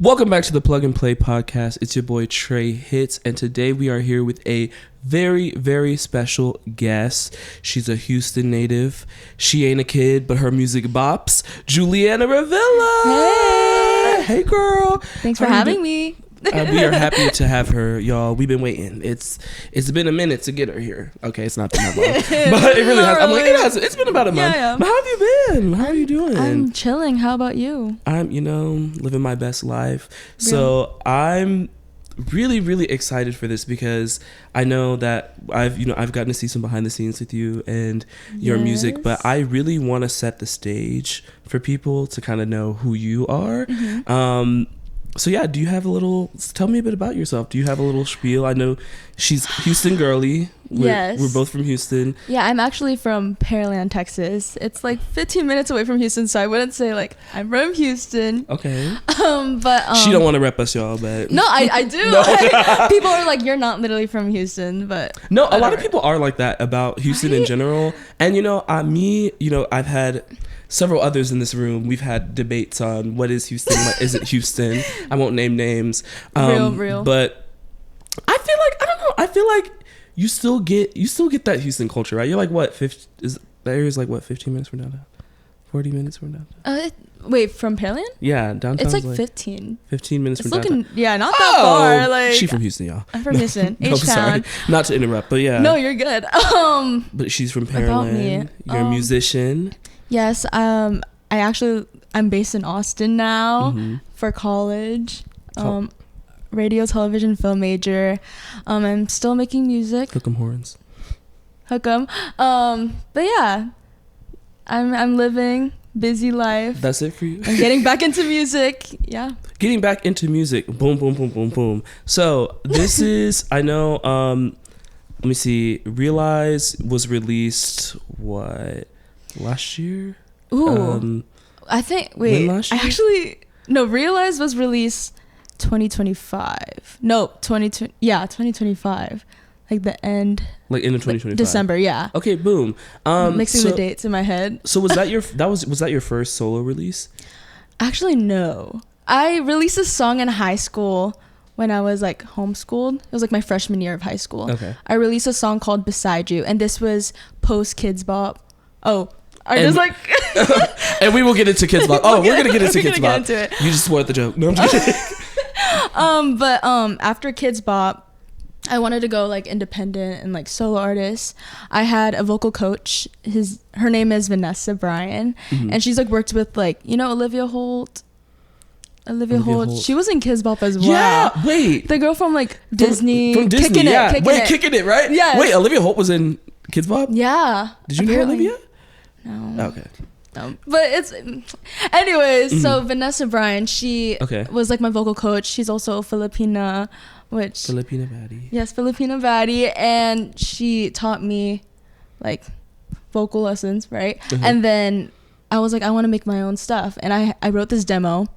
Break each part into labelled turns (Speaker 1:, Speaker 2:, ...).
Speaker 1: Welcome back to the Plug and Play podcast. It's your boy TreyHits, and today we are here with a very, very special guest. She's a Houston native. She ain't a kid, but her music bops. Julianna Revilla. Hey girl.
Speaker 2: Thanks for having me.
Speaker 1: We are happy to have her, y'all. We've been waiting. It's been a minute to get her here. Okay, it's not been that long, but it really has. I'm like, it has. It's been about a month.
Speaker 2: Yeah.
Speaker 1: But how have you been? How are you doing?
Speaker 2: I'm chilling. How about you?
Speaker 1: I'm, living my best life. So I'm really, really excited for this because I know that I've gotten to see some behind the scenes with you and your music, but I really want to set the stage for people to kind of know who you are. Mm-hmm. So yeah, tell me a bit about yourself. Do you have a little spiel? I know she's Houston girly. We're both from Houston.
Speaker 2: Yeah, I'm actually from Pearland, Texas. It's like 15 minutes away from Houston, so I wouldn't say like I'm from Houston.
Speaker 1: Okay.
Speaker 2: But
Speaker 1: she don't want to rep us, y'all, but
Speaker 2: no, I do. People are like, you're not literally from Houston, but
Speaker 1: no, a lot of people are like that about Houston in general. And I've had several others in this room. We've had debates on what is Houston, what isn't Houston. I won't name names.
Speaker 2: Real.
Speaker 1: But I feel like you still get that Houston culture, right? You're like, what, the area's like, what, 15 minutes from downtown? 40 minutes from downtown?
Speaker 2: Wait, from Pearland?
Speaker 1: Yeah, downtown.
Speaker 2: It's like 15
Speaker 1: minutes from
Speaker 2: downtown.
Speaker 1: Yeah,
Speaker 2: not that far. Like,
Speaker 1: she's from Houston, y'all.
Speaker 2: I'm from Houston.
Speaker 1: No, sorry. Not to interrupt, but yeah.
Speaker 2: No, you're good.
Speaker 1: But she's from Pearland. You're a musician.
Speaker 2: Yes, I'm based in Austin now for college. Radio, television, film major. I'm still making music.
Speaker 1: Hook 'em horns.
Speaker 2: Hook 'em. But yeah, I'm living busy life.
Speaker 1: That's it for you.
Speaker 2: I'm getting back into music. Yeah.
Speaker 1: Getting back into music. Boom, boom, boom, boom, boom. So this is, I know, let me see. Realize was released, what, last year?
Speaker 2: Ooh. I think, Realize was released 2025. No, 2025. Like the end.
Speaker 1: Like end of 2025.
Speaker 2: December, yeah.
Speaker 1: Okay, boom.
Speaker 2: Mixing the dates in my head.
Speaker 1: So was that your first solo release?
Speaker 2: Actually, no. I released a song in high school when I was like homeschooled. It was like my freshman year of high school. Okay. I released a song called Beside You, and this was post KidzBop.
Speaker 1: And we will get into KidzBop. Oh, we're gonna get into KidzBop.
Speaker 2: Get into it.
Speaker 1: You just spoiled the joke. No, I'm just kidding.
Speaker 2: But after KidzBop, I wanted to go like independent and like solo artist. I had a vocal coach. Her name is Vanessa Bryan, and she's like worked with like Olivia Holt. She was in KidzBop as well. Yeah, wait. The girl from like Disney.
Speaker 1: From Disney, Kicking It, right?
Speaker 2: Yeah.
Speaker 1: Wait, Olivia Holt was in KidzBop?
Speaker 2: Yeah.
Speaker 1: Did you know Olivia?
Speaker 2: No.
Speaker 1: Okay.
Speaker 2: But it's anyways. So Vanessa Bryan, she was like my vocal coach. She's also Filipina,
Speaker 1: Filipina baddie.
Speaker 2: Yes, Filipina baddie, and she taught me like vocal lessons, right? And then I was like, I want to make my own stuff, and I wrote this demo,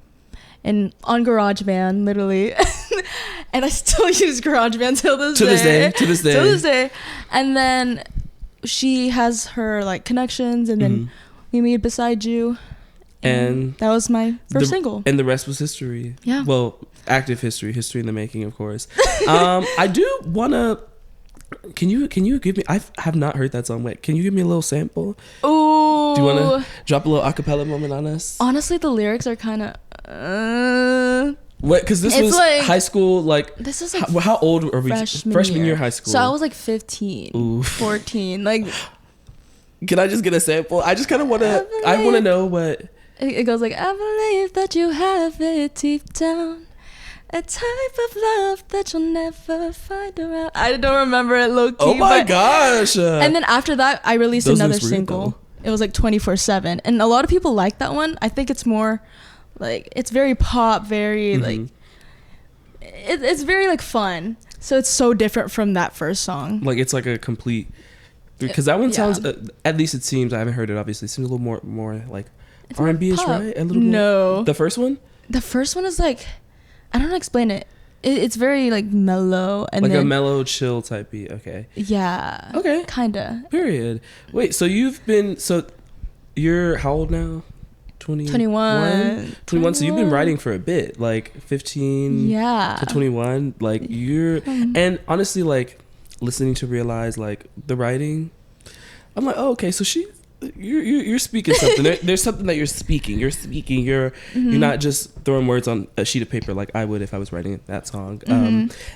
Speaker 2: and on GarageBand, literally, and I still use GarageBand till this day. And then she has her like connections, and then we made Beside You, and that was my first single,
Speaker 1: and the rest was history.
Speaker 2: Yeah,
Speaker 1: well, active history in the making, of course. I do wanna, can you give me, I have not heard that song. Wait, can you give me a little sample?
Speaker 2: Ooh,
Speaker 1: do you want to drop a little acapella moment on us?
Speaker 2: Honestly, the lyrics are kind of
Speaker 1: what? Because this was like, high school, like
Speaker 2: this is like
Speaker 1: how old are we? Freshman year high school.
Speaker 2: So I was like 15, 14. Like,
Speaker 1: can I just get a sample? I just kind of want to. I want to know what
Speaker 2: it goes like. I believe that you have it deep down, a type of love that you'll never find around. I don't remember it low key.
Speaker 1: Oh my gosh!
Speaker 2: And then after that, I released another single. It was like 24/7, and a lot of people like that one. I think it's more like it's very pop, very like it's very like fun. So it's so different from that first song.
Speaker 1: Like it's like a complete. Because that one sounds, at least it seems, I haven't heard it obviously, it seems a little more like R&B-ish, right? A little
Speaker 2: more.
Speaker 1: The first one?
Speaker 2: The first one is like, I don't know how to explain it. It's very like mellow. And
Speaker 1: like
Speaker 2: then,
Speaker 1: a mellow, chill type beat, okay.
Speaker 2: Yeah.
Speaker 1: Okay.
Speaker 2: Kinda.
Speaker 1: Period. Wait, so you're how old now? 21. So you've been writing for a bit, like 15 to 21. Like and honestly, like listening to realize like the writing, I'm like, oh, okay, so you're speaking something. There's something that you're speaking. You're not just throwing words on a sheet of paper like I would if I was writing that song.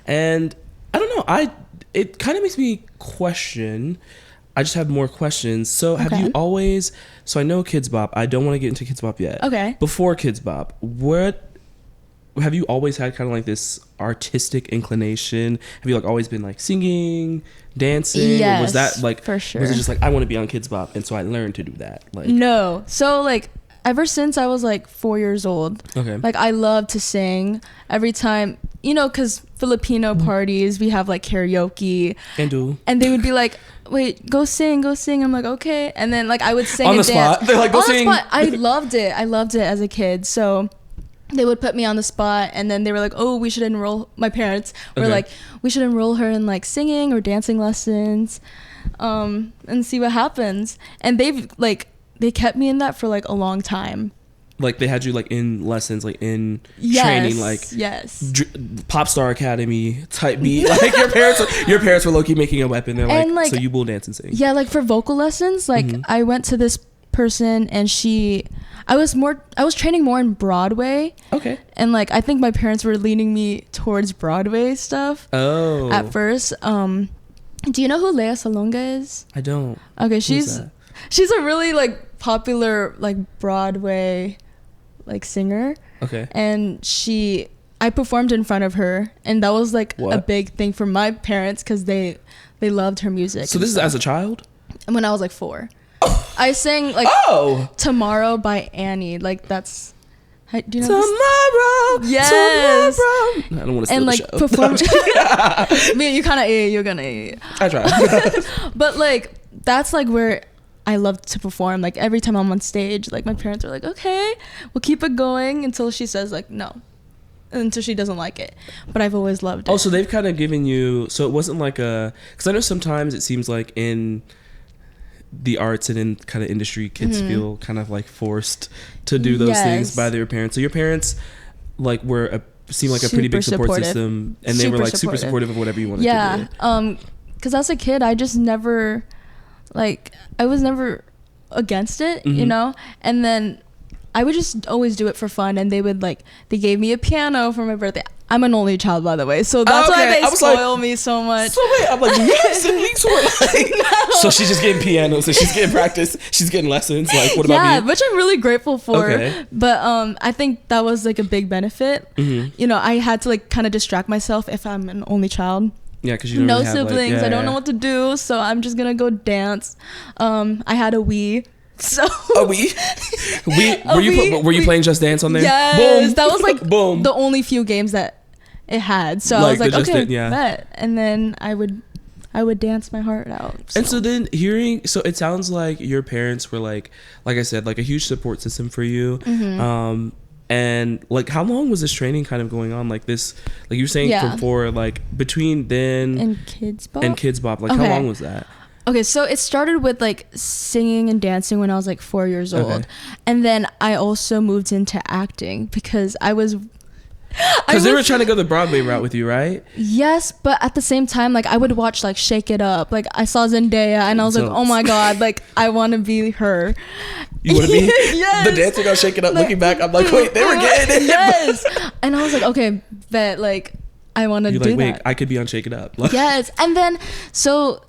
Speaker 1: And I don't know. It kind of makes me question. I just have more questions. So have you always? So I know KidzBop. I don't want to get into KidzBop yet. Okay. Before KidzBop, what have you always had? Kind of like this artistic inclination. Have you like always been like singing, dancing?
Speaker 2: Yes,
Speaker 1: or was that like
Speaker 2: for sure?
Speaker 1: Was it just like I want to be on KidzBop, and so I learned to do that? Like
Speaker 2: no. So like ever since I was like 4 years old, like I love to sing. Every time, you know, because Filipino parties, we have like karaoke. And they would be like, wait, go sing. I'm like, okay. And then like I would sing
Speaker 1: on
Speaker 2: and
Speaker 1: the
Speaker 2: dance.
Speaker 1: spot. They're like, go sing.
Speaker 2: On the spot. I loved it as a kid. So they would put me on the spot, and then they were like, oh, we should enroll, my parents were like, we should enroll her in like singing or dancing lessons, and see what happens. And they kept me in that for like a long time.
Speaker 1: Like they had you like in lessons, like in training, like pop star academy type beat. Like your parents were low-key making a weapon. They're like, so you will dance and sing.
Speaker 2: Yeah, like for vocal lessons, like I went to this person and I was training more in Broadway. Okay. And like I think my parents were leaning me towards Broadway stuff. Oh. At first. Do you know who Lea Salonga is?
Speaker 1: I don't.
Speaker 2: Okay, she's a really like popular like Broadway like singer. Okay. And I performed in front of her, and that was like a big thing for my parents because they loved her music.
Speaker 1: So this is as a child?
Speaker 2: When I was like 4. I sang like Tomorrow by Annie. Like that's do you know
Speaker 1: Tomorrow? Yes. Tomorrow. I don't want to steal
Speaker 2: and
Speaker 1: the
Speaker 2: like
Speaker 1: show.
Speaker 2: perform. Me, you kind of you're gonna.
Speaker 1: I try.
Speaker 2: But like that's like where I love to perform. Like every time I'm on stage, like my parents are like, okay, we'll keep it going until she says like no, until she doesn't like it. But I've always loved it.
Speaker 1: Oh, so they've kind of given you. So it wasn't like because I know sometimes it seems like in the arts and in kind of industry, kids feel kind of like forced to do those things by their parents. So your parents like seemed like a pretty big support system, and they were like super supportive of whatever you wanted to do.
Speaker 2: Because as a kid, I just never I was never against it, you know. And then I would just always do it for fun, and they gave me a piano for my birthday. I'm an only child, by the way, so that's why they spoil me so much.
Speaker 1: So wait, I'm like, you have siblings who are like, no. So she's just getting pianos, so she's getting practice, she's getting lessons. Like, what about me?
Speaker 2: Yeah, which I'm really grateful for. Okay. But I think that was like a big benefit. You know, I had to like kind of distract myself if I'm an only child.
Speaker 1: Yeah, because you don't
Speaker 2: no
Speaker 1: really have,
Speaker 2: siblings. I don't know what to do, so I'm just gonna go dance. I had a Wii. So
Speaker 1: a Wii? Were you playing Just Dance on there?
Speaker 2: Yes,
Speaker 1: boom.
Speaker 2: That was like
Speaker 1: boom.
Speaker 2: The only few games that it had. So I was like, okay, bet. And then I would dance my heart out. So.
Speaker 1: And so then so it sounds like your parents were like I said, like a huge support system for you. And like, how long was this training kind of going on? Like this, like you were saying from 4, like between then
Speaker 2: and KidzBop.
Speaker 1: Like how long was that?
Speaker 2: Okay, so it started with like singing and dancing when I was like 4 years old. And then I also moved into acting because because
Speaker 1: they were trying to go the Broadway route with you, right?
Speaker 2: Yes, but at the same time, like I would watch like Shake It Up. Like I saw Zendaya and I was like, oh my God, like I want to be her.
Speaker 1: You want to be the dancing on Shake It Up? Like, looking back, I'm like, wait, they were getting it.
Speaker 2: Yes. And I was like, okay, bet, like I want to do that.
Speaker 1: Wait, I could be on Shake It Up.
Speaker 2: Yes. And then, so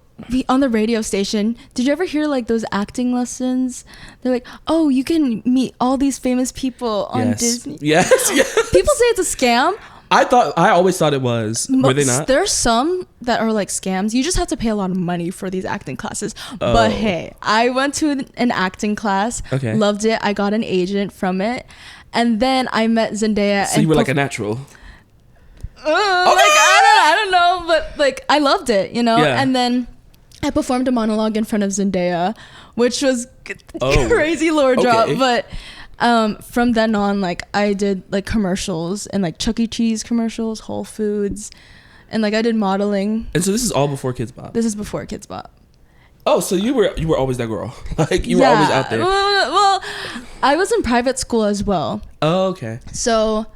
Speaker 2: on the radio station, did you ever hear like those acting lessons? They're like, oh, you can meet all these famous people on Disney.
Speaker 1: Yes.
Speaker 2: People say it's a scam.
Speaker 1: I always thought it was. Were they not?
Speaker 2: There's some that are like scams. You just have to pay a lot of money for these acting classes. But hey, I went to an acting class. Okay. Loved it. I got an agent from it. And then I met Zendaya.
Speaker 1: So you were like a natural.
Speaker 2: Like I don't know, but like I loved it, you know? Yeah. And then I performed a monologue in front of Zendaya, which was crazy lore drop. But from then on, like I did like commercials and like Chuck E. Cheese commercials, Whole Foods, and like I did modeling.
Speaker 1: And so this is all before KidzBop.
Speaker 2: This is before KidzBop.
Speaker 1: Oh, so you were always that girl. Like you were always out there.
Speaker 2: Well, I was in private school as well.
Speaker 1: Oh, okay.
Speaker 2: So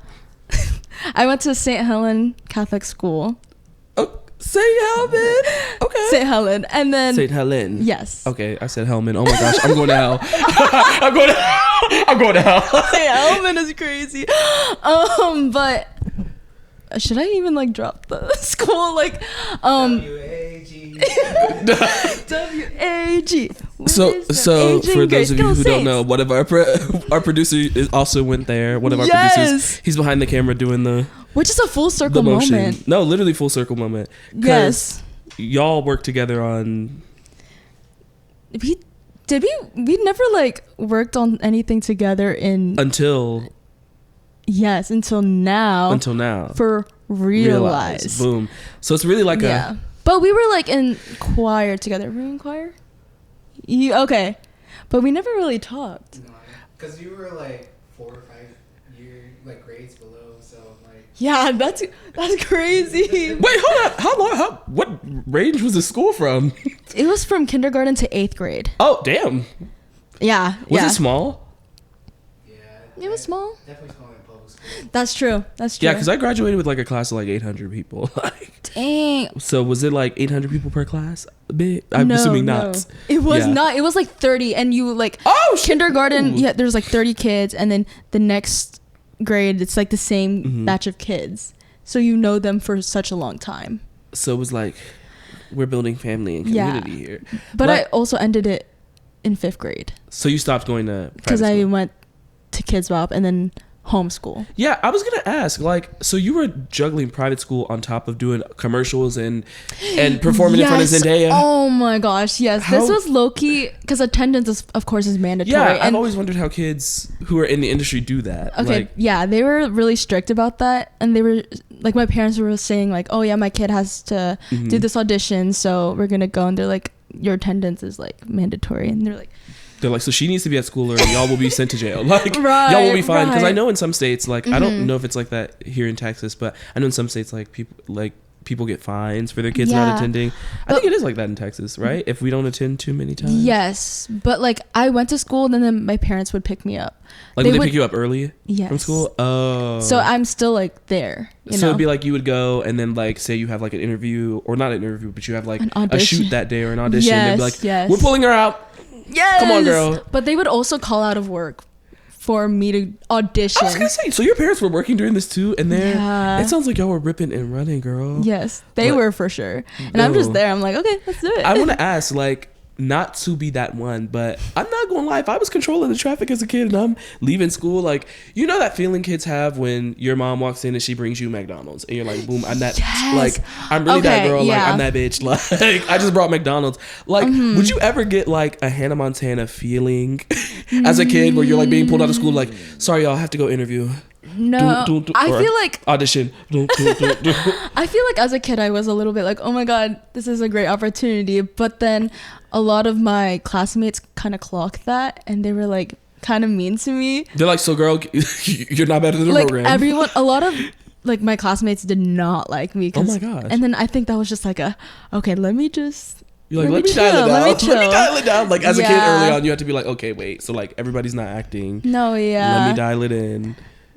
Speaker 2: I went to St. Helen Catholic School.
Speaker 1: Oh, St. Helen. Okay.
Speaker 2: St. Helen, and then
Speaker 1: St. Helen.
Speaker 2: Yes.
Speaker 1: Okay, I said Hellman. Oh my gosh, I'm going to hell. I'm going to hell.
Speaker 2: St. Helen is crazy. But should I even like drop the school? Like, W-A-G. W-A-G.
Speaker 1: So for those of you who don't know, one of our producer also went there. One of our producers, he's behind the camera doing the,
Speaker 2: which is a full circle moment.
Speaker 1: No, literally full circle moment.
Speaker 2: Yes,
Speaker 1: y'all worked together on.
Speaker 2: We never like worked on anything together until now. For Realize.
Speaker 1: Boom. So it's really like
Speaker 2: but we were like in choir together. Were we in choir? Okay. But we never really talked.
Speaker 3: No, because you were like 4 or 5 year like grades below, so like.
Speaker 2: Yeah, that's crazy.
Speaker 1: Wait, hold on. What range was the school from?
Speaker 2: It was from kindergarten to 8th grade.
Speaker 1: Oh, damn.
Speaker 2: Yeah.
Speaker 1: Was it small?
Speaker 3: Yeah.
Speaker 2: It was small.
Speaker 3: Definitely small in public school.
Speaker 2: That's true.
Speaker 1: Yeah, because I graduated with like a class of like 800 people.
Speaker 2: Dang.
Speaker 1: So was it like 800 people per class? I'm assuming not.
Speaker 2: No. It was not. It was like 30, and you like kindergarten. Yeah, there's like 30 kids, and then the next grade it's like the same batch of kids. So you know them for such a long time.
Speaker 1: So it was like we're building family and community here.
Speaker 2: But I also ended it in 5th grade.
Speaker 1: So you stopped going to
Speaker 2: because I went to KidzBop and then homeschool.
Speaker 1: Yeah, I was gonna ask, like, so you were juggling private school on top of doing commercials and performing in front of Zendaya.
Speaker 2: Oh my gosh, yes. This was low-key because attendance of course is mandatory.
Speaker 1: Yeah, I've always wondered how kids who are in the industry do that.
Speaker 2: Okay, they were really strict about that, and they were like, my parents were saying like, oh yeah, my kid has to do this audition, so we're gonna go, and they're like, your attendance is like mandatory, and they're like,
Speaker 1: so she needs to be at school or y'all will be sent to jail. Like, y'all will be fine. Because I know in some states, like, I don't know if it's like that here in Texas, but I know in some states, like, people get fines for their kids not attending. I think it is like that in Texas, right? If we don't attend too many times.
Speaker 2: Yes. But, like, I went to school and then my parents would pick me up.
Speaker 1: Like, would they pick you up early?
Speaker 2: Yes.
Speaker 1: From school? Oh.
Speaker 2: So I'm still, like, there.
Speaker 1: So it'd be like you would go and then, like, say you have, like, an interview, or not an interview, but you have, like, a shoot that day or an audition.
Speaker 2: Yes,
Speaker 1: they'd be like, we're pulling her out.
Speaker 2: Yes.
Speaker 1: Come on, girl.
Speaker 2: But they would also call out of work for me to audition.
Speaker 1: I was gonna say, so your parents were working during this too, and it sounds like y'all were ripping and running, girl.
Speaker 2: Yes, they were for sure. And I'm just there. I'm like, okay, let's do it.
Speaker 1: I want to ask, like, not to be that one, but I'm not gonna lie, if I was controlling the traffic as a kid and I'm leaving school, like, you know that feeling kids have when your mom walks in and she brings you McDonald's and you're like, boom, I'm that, like, I'm really that girl, like, I'm that bitch, like, I just brought McDonald's. Like, would you ever get like a Hannah Montana feeling as a kid where you're like being pulled out of school, like, sorry y'all, I have to go interview?
Speaker 2: No, I feel like
Speaker 1: audition.
Speaker 2: I feel like as a kid I was a little bit like, oh my god, this is a great opportunity, but then a lot of my classmates kind of clocked that and they were like kind of mean to me.
Speaker 1: They're like, so girl, you're not better than the program.
Speaker 2: A lot of like my classmates did not like me.
Speaker 1: Oh my gosh.
Speaker 2: And then I think that was just like okay, let me just.
Speaker 1: You're like, let me dial it down. Like, as a kid early on, you have to be like, okay, wait. So, like, everybody's not acting.
Speaker 2: No, yeah.
Speaker 1: Let me dial it in.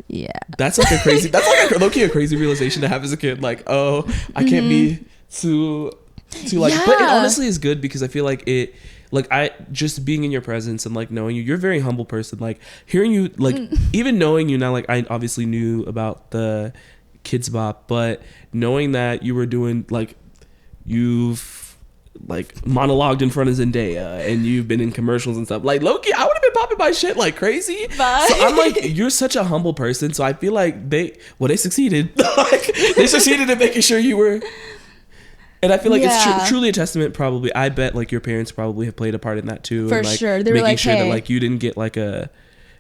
Speaker 2: Yeah.
Speaker 1: That's like a low-key a crazy realization to have as a kid. Like, oh, I can't be too like, but it honestly is good because I feel like it, like, I just being in your presence and like knowing you're a very humble person. Like, hearing you, like, even knowing you now, like, I obviously knew about the KidzBop, but knowing that you were doing, like, you've like monologued in front of Zendaya and you've been in commercials and stuff, like, low-key, I would have been popping my shit like crazy. Bye. So I'm like, you're such a humble person, so I feel like they succeeded. Like, they succeeded in making sure you were, and I feel like it's truly a testament. Probably, I bet like your parents probably have played a part in that too.
Speaker 2: For
Speaker 1: and, like,
Speaker 2: sure, they were
Speaker 1: making
Speaker 2: like,
Speaker 1: sure
Speaker 2: hey,
Speaker 1: that like you didn't get like a,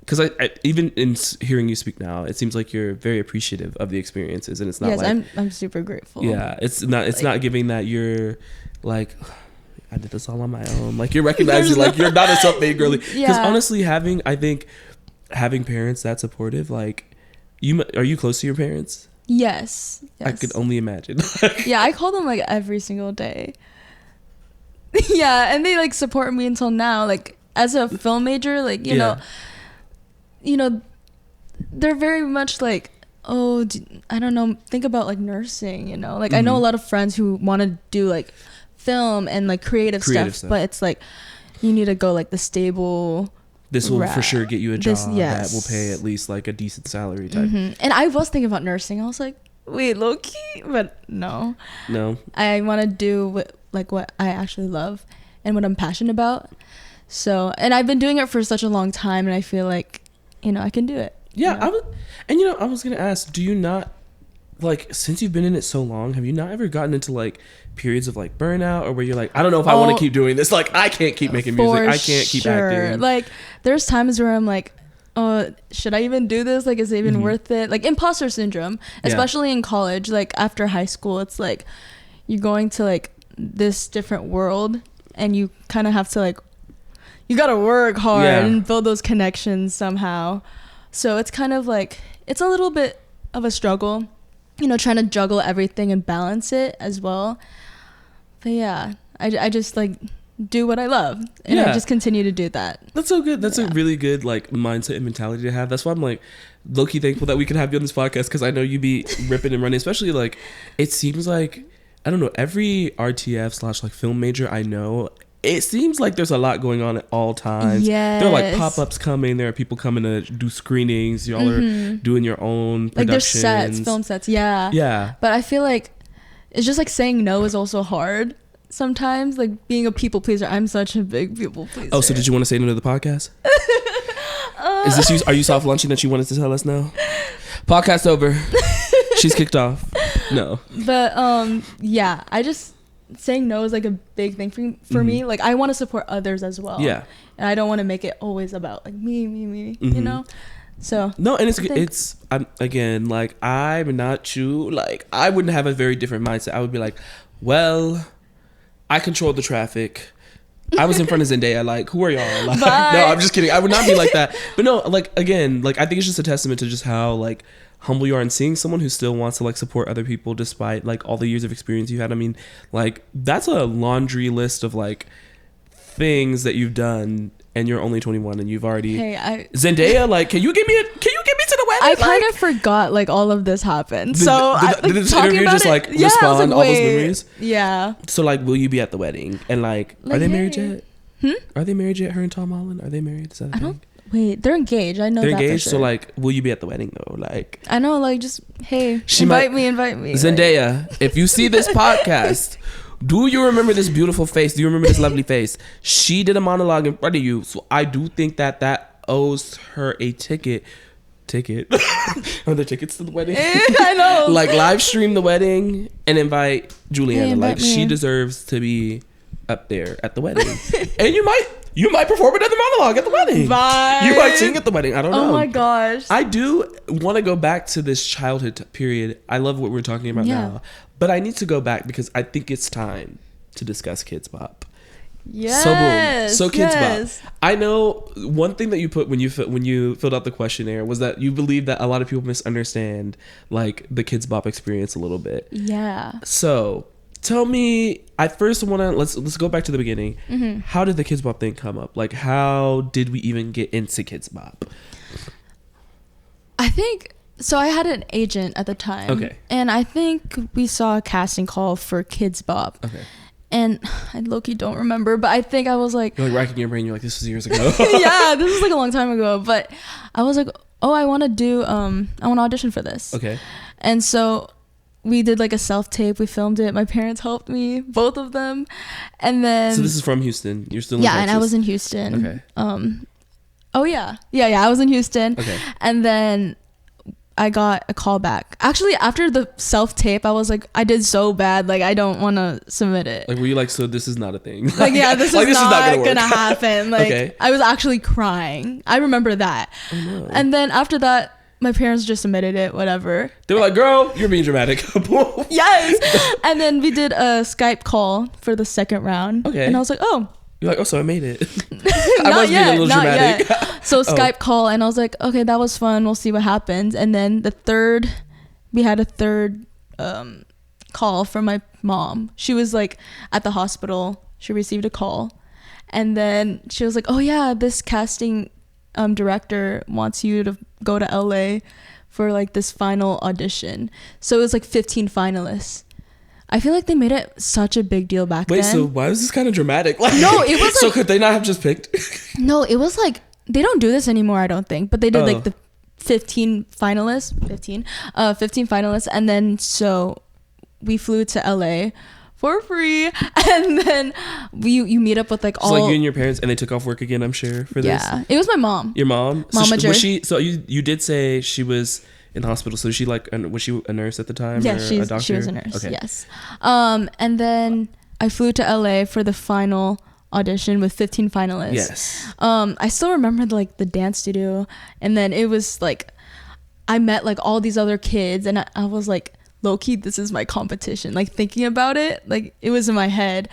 Speaker 1: because I even in hearing you speak now, it seems like you're very appreciative of the experiences, and it's not like,
Speaker 2: I'm super grateful.
Speaker 1: Yeah, it's not giving that you're like, I did this all on my own. Like, you're recognizing like you're not a self-made girly. Because honestly, having parents that supportive, like, are you close to your parents?
Speaker 2: Yes.
Speaker 1: I could only imagine.
Speaker 2: Yeah, I call them like every single day. Yeah, and they like support me until now. Like as a film major, like you know, they're very much like, oh, I don't know, think about like nursing, you know, like I know a lot of friends who want to do like film and like creative stuff, but it's like you need to go like the stable.
Speaker 1: This will for sure get you a job that will pay at least like a decent salary type.
Speaker 2: And I was thinking about nursing. I was like, wait, low key, but no, I want to do what I actually love and what I'm passionate about. So, and I've been doing it for such a long time, and I feel like, you know, I can do it.
Speaker 1: Yeah, I was gonna ask, do you not, like, since you've been in it so long, have you not ever gotten into like periods of like burnout, or where you're like, I don't know if I want to keep doing this, like I can't keep making music, I can't keep acting.
Speaker 2: Like there's times where I'm like, oh, should I even do this? Like, is it even worth it? Like imposter syndrome, especially in college. Like after high school, it's like you're going to like this different world, and you kind of have to like, you gotta work hard and build those connections somehow. So it's kind of like, it's a little bit of a struggle, you know, trying to juggle everything and balance it as well. But yeah, I just like do what I love, and I just continue to do that. That's
Speaker 1: so good. That's a really good like mindset and mentality to have. That's why I'm like low-key thankful that we can have you on this podcast, because I know you be ripping and running, especially like it seems like, I don't know, every RTF / like film major I know, it seems like there's a lot going on at all times.
Speaker 2: Yes.
Speaker 1: There are like pop-ups coming. There are people coming to do screenings. Y'all are doing your own productions.
Speaker 2: Like there's sets, film sets. Yeah. Yeah. But I feel like it's just like saying no is also hard sometimes. Like being a people pleaser. I'm such a big people pleaser.
Speaker 1: Oh, so did you want to say no to the podcast? Is this you? Are you soft launching that you wanted to tell us now? Podcast over. She's kicked off. No.
Speaker 2: But yeah, I just, saying no is like a big thing for me. Like I want to support others as well. Yeah. And I don't want to make it always about like me, you know? So
Speaker 1: no, and it's again, like I'm not you. Like I wouldn't have a very different mindset. I would be like, well, I control the traffic. I was in front of Zendaya. Like, who are y'all? Like, no, I'm just kidding. I would not be like that. But no, like again, like I think it's just a testament to just how like humble you are, and seeing someone who still wants to like support other people despite like all the years of experience you had. I mean, like that's a laundry list of like things that you've done, and you're only 21 and you've already Zendaya, like can you get me to the wedding?
Speaker 2: I kind of forgot like all of this happened. So
Speaker 1: did this interview just like respond like, all those memories?
Speaker 2: Yeah.
Speaker 1: So like, will you be at the wedding? And like are they married yet? Are they married yet? Her and Tom Holland, are they married? Is that a thing?
Speaker 2: Wait, they're engaged. I know they're engaged. For sure.
Speaker 1: So like, will you be at the wedding though? Like,
Speaker 2: I know, like, just hey, invite me.
Speaker 1: Zendaya, like, if you see this podcast, do you remember this beautiful face? Do you remember this lovely face? She did a monologue in front of you, so I do think that owes her a ticket. Are there tickets to the wedding?
Speaker 2: I know.
Speaker 1: Like live stream the wedding and invite Julianna. Hey, like she deserves to be up there at the wedding, and you might perform another monologue at the wedding.
Speaker 2: Bye.
Speaker 1: You might sing at the wedding. I don't know.
Speaker 2: Oh my gosh.
Speaker 1: I do want to go back to this childhood period. I love what we're talking about now, but I need to go back because I think it's time to discuss KidzBop.
Speaker 2: Yes.
Speaker 1: So boom. So KidzBop. I know one thing that you put when you filled out the questionnaire was that you believe that a lot of people misunderstand like the KidzBop experience a little bit.
Speaker 2: Yeah.
Speaker 1: So tell me, I first want to let's go back to the beginning. How did the KidzBop thing come up? Like, how did we even get into KidzBop?
Speaker 2: I think so. I had an agent at the time. Okay. And I think we saw a casting call for KidzBop. Okay. And I low-key don't remember, but I think I was like...
Speaker 1: You're like racking your brain. You're like, this was years ago.
Speaker 2: Yeah, this was like a long time ago. But I was like, oh, I want to audition for this. Okay. And so we did like a self-tape. We filmed it. My parents helped me, both of them. And then...
Speaker 1: So this is from Houston. You're still in Texas?
Speaker 2: Yeah, and I was in Houston. Okay. Oh, yeah. Yeah, I was in Houston. Okay. And then I got a call back. Actually, after the self-tape, I was like, I did so bad. Like, I don't want to submit it.
Speaker 1: Like, were you like, so this is not a thing?
Speaker 2: Like, yeah, this is not gonna happen. Like, okay. I was actually crying. I remember that. Oh, no. And then after that, my parents just submitted it, whatever.
Speaker 1: They were like, girl, you're being dramatic.
Speaker 2: Yes. And then we did a Skype call for the second round. Okay. And I was like, oh.
Speaker 1: You're like, oh, so I made it. I was being a little dramatic.
Speaker 2: So Skype call, and I was like, okay, that was fun. We'll see what happens. And then we had a third call from my mom. She was like at the hospital. she received a call, and then she was like, oh yeah, this casting director wants you to go to LA for like this final audition. So it was like 15 finalists. I feel like they made it such a big deal back then.
Speaker 1: Wait, so why was this kind of dramatic? Like,
Speaker 2: no, it was
Speaker 1: so
Speaker 2: like,
Speaker 1: could they not have just picked?
Speaker 2: No, it was like, they don't do this anymore, I don't think, but they did like the 15 finalists, and then so we flew to LA for free, and then you meet up with like all,
Speaker 1: like you and your parents, and they took off work again, I'm sure, for this.
Speaker 2: Yeah, it was my mom.
Speaker 1: Your mom?
Speaker 2: Momager.
Speaker 1: So you did say she was in the hospital, so she like, was she a nurse at the time?
Speaker 2: Yeah,
Speaker 1: or a doctor?
Speaker 2: she was a nurse.
Speaker 1: Okay.
Speaker 2: Yes. And then I flew to LA for the final audition with 15 finalists.
Speaker 1: Yes.
Speaker 2: I still remember like the dance studio, and then it was like I met like all these other kids, and I was like, low-key, this is my competition. Like thinking about it, like it was in my head.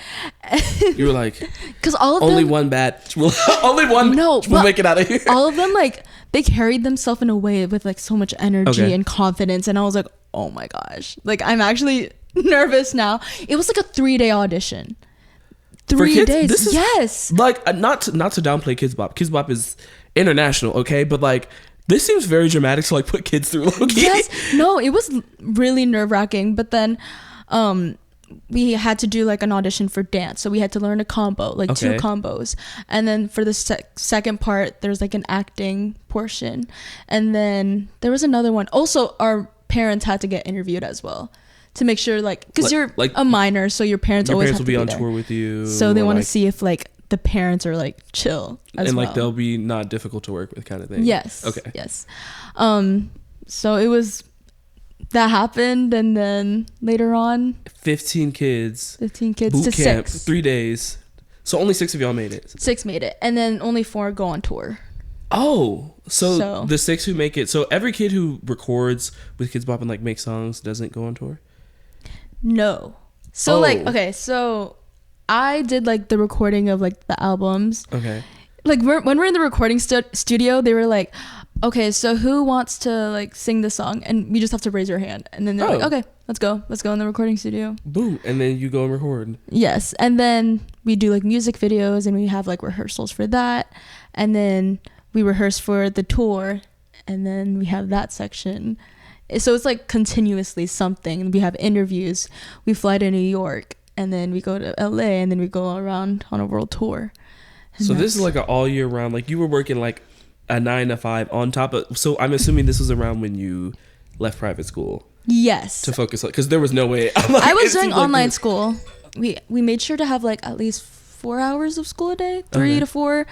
Speaker 1: You were like,
Speaker 2: because all of
Speaker 1: only
Speaker 2: them,
Speaker 1: one batch will will make it out of here.
Speaker 2: all of them, like they carried themselves in a way with like so much energy and confidence, and I was like, oh my gosh, like I'm actually nervous now. It was like a 3-day audition. 3 days.
Speaker 1: This is,
Speaker 2: yes.
Speaker 1: Like not to downplay KidzBop. KidzBop is international, okay, but like this seems very dramatic to like put kids through. Low-key.
Speaker 2: Yes. No, it was really nerve-wracking, but then we had to do like an audition for dance, so we had to learn a combo, like 2 combos, and then for the second part there's like an acting portion, and then there was another one. Also, our parents had to get interviewed as well to make sure, like, because you're like a minor, so your parents always have
Speaker 1: will
Speaker 2: to
Speaker 1: be on
Speaker 2: there.
Speaker 1: Tour with you,
Speaker 2: so they want
Speaker 1: like,
Speaker 2: to see if like the parents are like chill as
Speaker 1: and
Speaker 2: well.
Speaker 1: like they'll be not difficult to work with kind of thing.
Speaker 2: Yes.
Speaker 1: Okay.
Speaker 2: Yes. So it was, that happened, and then later on
Speaker 1: 15 kids
Speaker 2: boot
Speaker 1: to camp,
Speaker 2: 6.
Speaker 1: 3 days, so only 6 of y'all made it.
Speaker 2: 6 made it, and then only 4 go on tour.
Speaker 1: Oh, so the 6 who make it, so every kid who records with KidzBop and like makes songs doesn't go on tour?
Speaker 2: No. So like, okay, so I did like the recording of like the albums.
Speaker 1: Okay.
Speaker 2: Like when we're in the recording studio, they were like, okay, so who wants to like sing this song? And we just have to raise your hand, and then they're like, okay, let's go in the recording studio.
Speaker 1: Boom. And then you go and record.
Speaker 2: Yes. And then we do like music videos, and we have like rehearsals for that, and then we rehearse for the tour, and then we have that section. So it's like continuously something. We have interviews, we fly to New York, and then we go to LA, and then we go around on a world tour. And
Speaker 1: so this is like an all year round, like you were working like a 9 to 5 on top of, so I'm assuming this was around when you left private school.
Speaker 2: Yes.
Speaker 1: To focus on, because there was no way. Like,
Speaker 2: I was doing online school. We made sure to have like at least 4 hours of school a day, 3 to 4.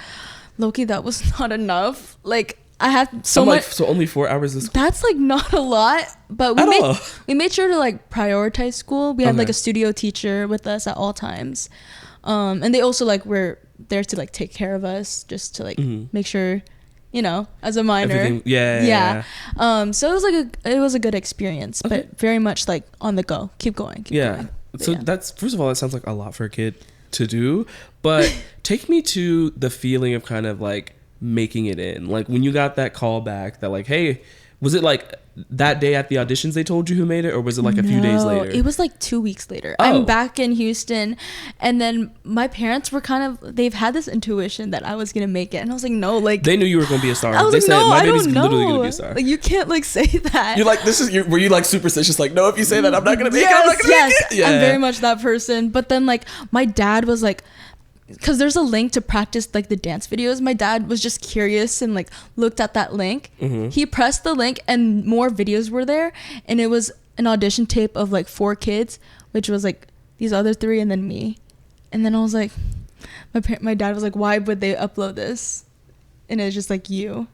Speaker 2: Low-key, that was not enough. Like I had so much.
Speaker 1: So only 4 hours of school.
Speaker 2: That's like not a lot, but we made sure to like prioritize school. We had like a studio teacher with us at all times, and they also like were there to like take care of us, just to like make sure, you know, as a minor. Yeah. So it was a good experience, but very much like on the go. Keep going.
Speaker 1: So that's, first of all, that sounds like a lot for a kid to do, but take me to the feeling of kind of like making it in, like when you got that call back that like, hey, was it like that day at the auditions they told you who made it, or was it like a few days later?
Speaker 2: It was like 2 weeks later. I'm back in Houston, and then my parents were they've had this intuition that I was gonna make it, and I was like, no, like
Speaker 1: they knew you were gonna be a star.
Speaker 2: I was
Speaker 1: they
Speaker 2: like,
Speaker 1: said
Speaker 2: no,
Speaker 1: my
Speaker 2: I
Speaker 1: baby's
Speaker 2: don't know.
Speaker 1: literally gonna be a star.
Speaker 2: Like you can't like say that.
Speaker 1: You're like, were you like superstitious, like, no, if you say that I'm not gonna make it, I'm not gonna make it?
Speaker 2: I'm very much that person. But then like my dad was like, because there's a link to practice like the dance videos, my dad was just curious and like looked at that link. He pressed the link, and more videos were there, and it was an audition tape of like 4 kids, which was like these other 3 and then me. And then I was like, my dad was like, why would they upload this? And it's just like you.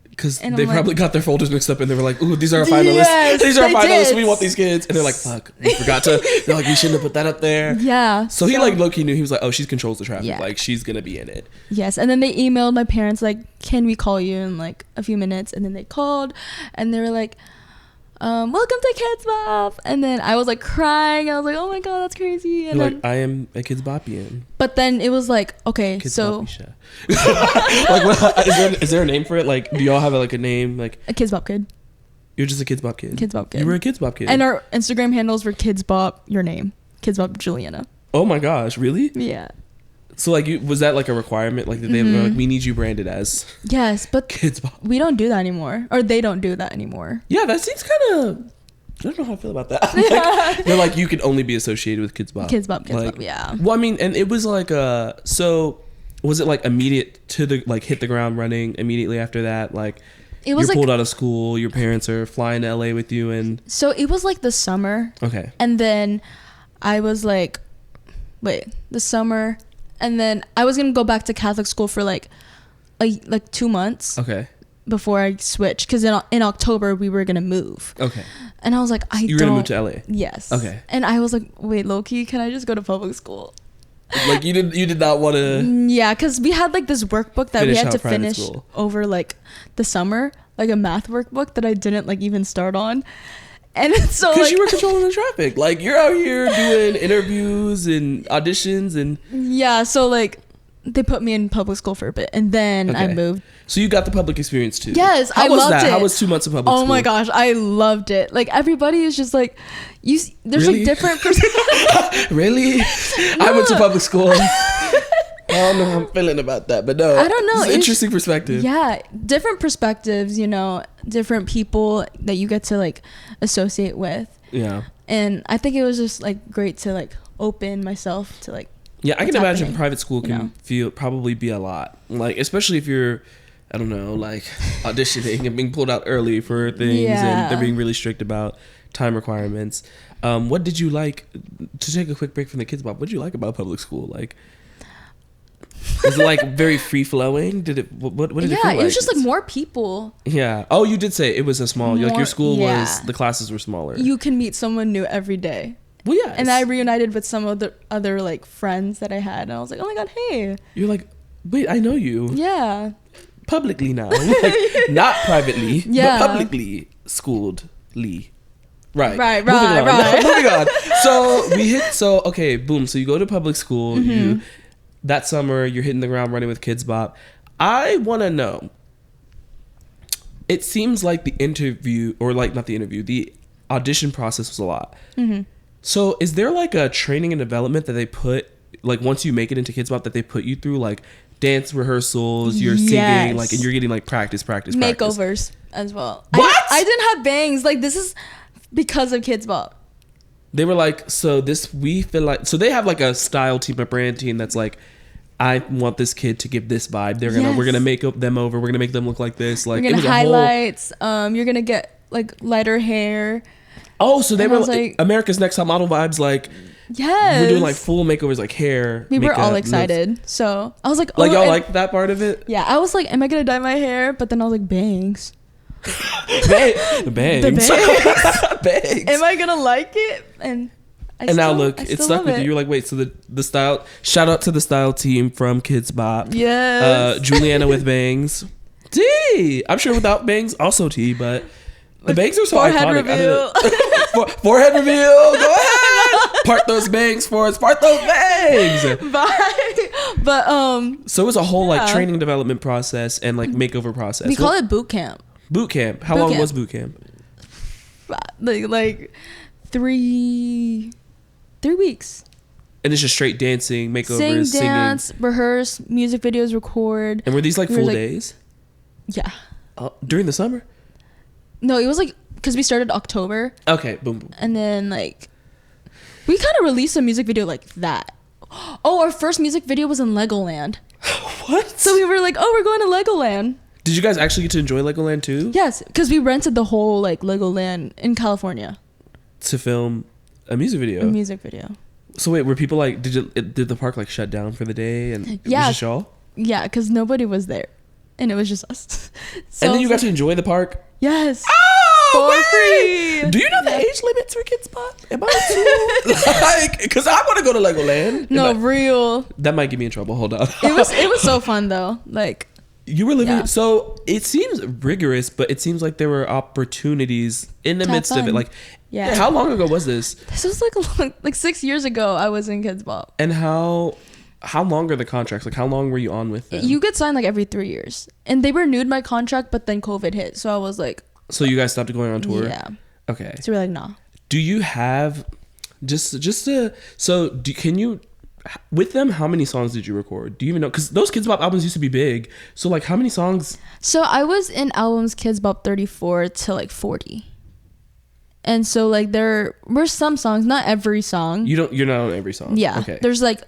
Speaker 1: Because they probably got their folders mixed up, and they were like, ooh, these are our finalists. Yes, these are our finalists. Did. We want these kids. And they're like, fuck, we forgot to. They're like, we shouldn't have put that up there.
Speaker 2: Yeah.
Speaker 1: So he like low-key knew. He was like, oh, she controls the traffic. Yeah. Like, she's going to be in it.
Speaker 2: Yes. And then they emailed my parents like, can we call you in like a few minutes? And then they called, and they were like, welcome to KidzBop. And then I was like crying. I was like, oh my god, that's crazy. And
Speaker 1: you're
Speaker 2: then,
Speaker 1: like, I am a KidzBopian.
Speaker 2: But then it was like, okay, so
Speaker 1: like, what, is there a name for it? Like, do y'all have like a name? Like
Speaker 2: a KidzBop kid.
Speaker 1: You're just a KidzBop kid.
Speaker 2: KidzBop kid.
Speaker 1: You were a KidzBop kid.
Speaker 2: And our Instagram handles were KidzBop, your name, KidzBop Julianna.
Speaker 1: Oh my gosh, really?
Speaker 2: Yeah.
Speaker 1: So like, was that like a requirement? Like, did they were like, we need you branded as
Speaker 2: Yes, but
Speaker 1: KidzBop?
Speaker 2: we don't do that anymore, or they don't do that anymore.
Speaker 1: Yeah, that seems kind of. I don't know how I feel about that. Like, they're like, you can only be associated with KidzBop.
Speaker 2: KidzBop,
Speaker 1: like,
Speaker 2: yeah.
Speaker 1: Well, I mean, and it was like so was it like immediate to the like hit the ground running immediately after that? Like,
Speaker 2: It was
Speaker 1: you're
Speaker 2: like,
Speaker 1: pulled out of school, your parents are flying to LA with you, and
Speaker 2: so it was like the summer.
Speaker 1: Okay.
Speaker 2: And then I was like, the summer, and then I was gonna go back to Catholic school for like 2 months.
Speaker 1: Okay.
Speaker 2: Before I switched, because in October we were gonna move.
Speaker 1: Okay.
Speaker 2: And I was like,
Speaker 1: you were gonna move to LA.
Speaker 2: Yes.
Speaker 1: Okay.
Speaker 2: And I was like, wait, low-key, can I just go to public school?
Speaker 1: Like, you did not want to.
Speaker 2: Yeah, because we had like this workbook that we had to finish
Speaker 1: school.
Speaker 2: over like the summer, like a math workbook that I didn't like even start on. And so
Speaker 1: because
Speaker 2: like,
Speaker 1: you were controlling the traffic, like you're out here doing interviews and auditions and
Speaker 2: yeah, so like they put me in public school for a bit, and then I moved.
Speaker 1: So you got the public experience too.
Speaker 2: Yes,
Speaker 1: I
Speaker 2: loved
Speaker 1: that?
Speaker 2: it.
Speaker 1: How was 2 months of public school?
Speaker 2: Oh my gosh, I loved it. Like everybody is just like, there's
Speaker 1: Really?
Speaker 2: like different.
Speaker 1: Really? No. I went to public school. I don't know how I'm feeling about that, but no,
Speaker 2: I don't know.
Speaker 1: It's an interesting perspective.
Speaker 2: Yeah, different perspectives. Different people that you get to like associate with.
Speaker 1: Yeah.
Speaker 2: And I think it was just like great to like open myself to like.
Speaker 1: Yeah, I can imagine
Speaker 2: happening,
Speaker 1: private school can probably be a lot. Like, especially if you're, I don't know, like auditioning and being pulled out early for things, and they're being really strict about time requirements. What did you like, to take a quick break from the KidzBop, what did you like about public school? Like, was it like very free flowing? Did it? What did it feel like?
Speaker 2: Yeah, it was just like more people.
Speaker 1: Yeah. Oh, you did say it was a small. Like your school was, the classes were smaller.
Speaker 2: You can meet someone new every day.
Speaker 1: Well, yeah.
Speaker 2: And I reunited with some of the other like friends that I had, and I was like, oh my god, hey.
Speaker 1: You're like, wait, I know you.
Speaker 2: Yeah.
Speaker 1: Publicly now, like, not privately,
Speaker 2: yeah,
Speaker 1: but publicly schooled Lee. Right.
Speaker 2: Moving
Speaker 1: on. So okay, boom. So you go to public school.
Speaker 2: Mm-hmm.
Speaker 1: That summer you're hitting the ground running with KidzBop. I want to know. It seems like the audition process was a lot.
Speaker 2: Mm-hmm.
Speaker 1: So is there like a training and development that they put, like once you make it into KidzBop, that they put you through, like dance rehearsals, you're singing, like, and you're getting like practice
Speaker 2: makeovers as well.
Speaker 1: What?
Speaker 2: I didn't have bangs. Like, this is because of KidzBop.
Speaker 1: They were like, so they have like a style team, a brand team that's like, I want this kid to give this vibe. We're gonna make them over. We're gonna make them look like this. Like,
Speaker 2: we're gonna highlights. You're gonna get like lighter hair.
Speaker 1: Oh, so they were
Speaker 2: like
Speaker 1: America's Next Top Model vibes. Like,
Speaker 2: yes,
Speaker 1: we're doing like full makeovers, like hair.
Speaker 2: We
Speaker 1: makeup,
Speaker 2: were all excited.
Speaker 1: lips.
Speaker 2: So I was like,
Speaker 1: like y'all like that part of it?
Speaker 2: Yeah, I was like, am I gonna dye my hair? But then I was like, bangs.
Speaker 1: bangs.
Speaker 2: The bangs.
Speaker 1: Bangs.
Speaker 2: Am I gonna like it? And
Speaker 1: now look, it stuck with you. You're like, wait, so the style. Shout out to the style team from KidzBop.
Speaker 2: Yes.
Speaker 1: Julianna with bangs. T. I'm sure without bangs, also T. But the bangs are so iconic.
Speaker 2: Reveal.
Speaker 1: Forehead reveal. Go ahead. Part those bangs for us. Part those bangs.
Speaker 2: Bye. But
Speaker 1: So it was a whole like training development process and like makeover process.
Speaker 2: We call it boot camp.
Speaker 1: Boot camp. How long was boot camp?
Speaker 2: Like 3 weeks.
Speaker 1: And it's just straight dancing, makeovers,
Speaker 2: singing, dance, rehearse, music videos, record.
Speaker 1: And were these like full days?
Speaker 2: Yeah.
Speaker 1: During the summer?
Speaker 2: No, it was like, because we started October.
Speaker 1: Okay, boom.
Speaker 2: And then like, we kind of released a music video like that. Oh, our first music video was in Legoland.
Speaker 1: What?
Speaker 2: So we were like, oh, we're going to Legoland.
Speaker 1: Did you guys actually get to enjoy Legoland too?
Speaker 2: Yes, because we rented the whole like Legoland in California.
Speaker 1: To film a music video?
Speaker 2: A music video.
Speaker 1: So wait, were people like, did the park like shut down for the day and it was just y'all?
Speaker 2: Yeah, because nobody was there. And it was just us. So
Speaker 1: and then you got to enjoy the park?
Speaker 2: Yes.
Speaker 1: Oh,
Speaker 2: for free.
Speaker 1: Do you know the age limits for KidzBop? Am I too like? Because I want to go to Legoland.
Speaker 2: No, real.
Speaker 1: That might get me in trouble. Hold on.
Speaker 2: It was so fun though. Like,
Speaker 1: you were living. So it seems rigorous, but it seems like there were opportunities in the midst of it. Like,
Speaker 2: yeah.
Speaker 1: How long ago was this?
Speaker 2: This was like 6 years ago. I was in KidzBop.
Speaker 1: And how long are the contracts? Like, how long were you on with them?
Speaker 2: You get signed like every 3 years, and they renewed my contract, but then COVID hit, so I was like.
Speaker 1: So you guys stopped going on tour?
Speaker 2: Yeah.
Speaker 1: Okay.
Speaker 2: So we're like, nah.
Speaker 1: Do you have Can you, with them, how many songs did you record? Do you even know? Because those KidzBop albums used to be big. So like, how many songs?
Speaker 2: So I was in albums KidzBop 34 to like 40. And so like there were some songs, not every song.
Speaker 1: You're not on every song.
Speaker 2: Yeah.
Speaker 1: Okay.
Speaker 2: There's like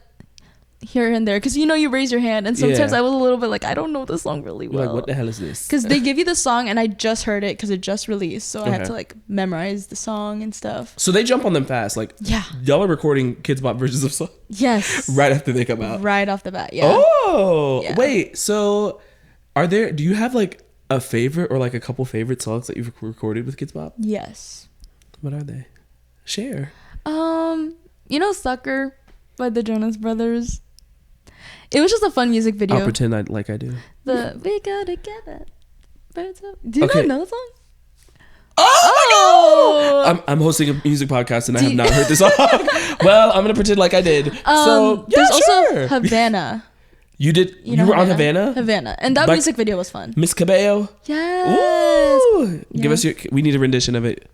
Speaker 2: here and there, because you raise your hand, and sometimes
Speaker 1: Yeah.
Speaker 2: I was a little bit like, I don't know the song really well.
Speaker 1: You're like, what the hell is this?
Speaker 2: Because they give you the song and I just heard it because it just released, so I had
Speaker 1: Okay.
Speaker 2: to like memorize the song and stuff.
Speaker 1: So they jump on them fast. Like,
Speaker 2: Yeah.
Speaker 1: y'all are recording KidzBop versions of songs
Speaker 2: Yes.
Speaker 1: right after they come out.
Speaker 2: Right off the bat. Yeah.
Speaker 1: Oh,
Speaker 2: Yeah.
Speaker 1: wait. So do you have like a favorite or like a couple favorite songs that you've recorded with KidzBop?
Speaker 2: Yes.
Speaker 1: What are they? Share.
Speaker 2: Sucker by the Jonas Brothers. It was just a fun music video.
Speaker 1: I'll pretend I do.
Speaker 2: We go together. Do you
Speaker 1: Okay.
Speaker 2: not know the song?
Speaker 1: Oh my God! I'm hosting a music podcast and I have not heard this song. Well, I'm gonna pretend like I did. So yeah,
Speaker 2: there's
Speaker 1: sure.
Speaker 2: also Havana.
Speaker 1: You did. You were on Havana.
Speaker 2: Havana, and that
Speaker 1: Like
Speaker 2: music video was fun.
Speaker 1: Miss Cabello.
Speaker 2: Yes.
Speaker 1: Ooh. Give us your. We need a rendition of it.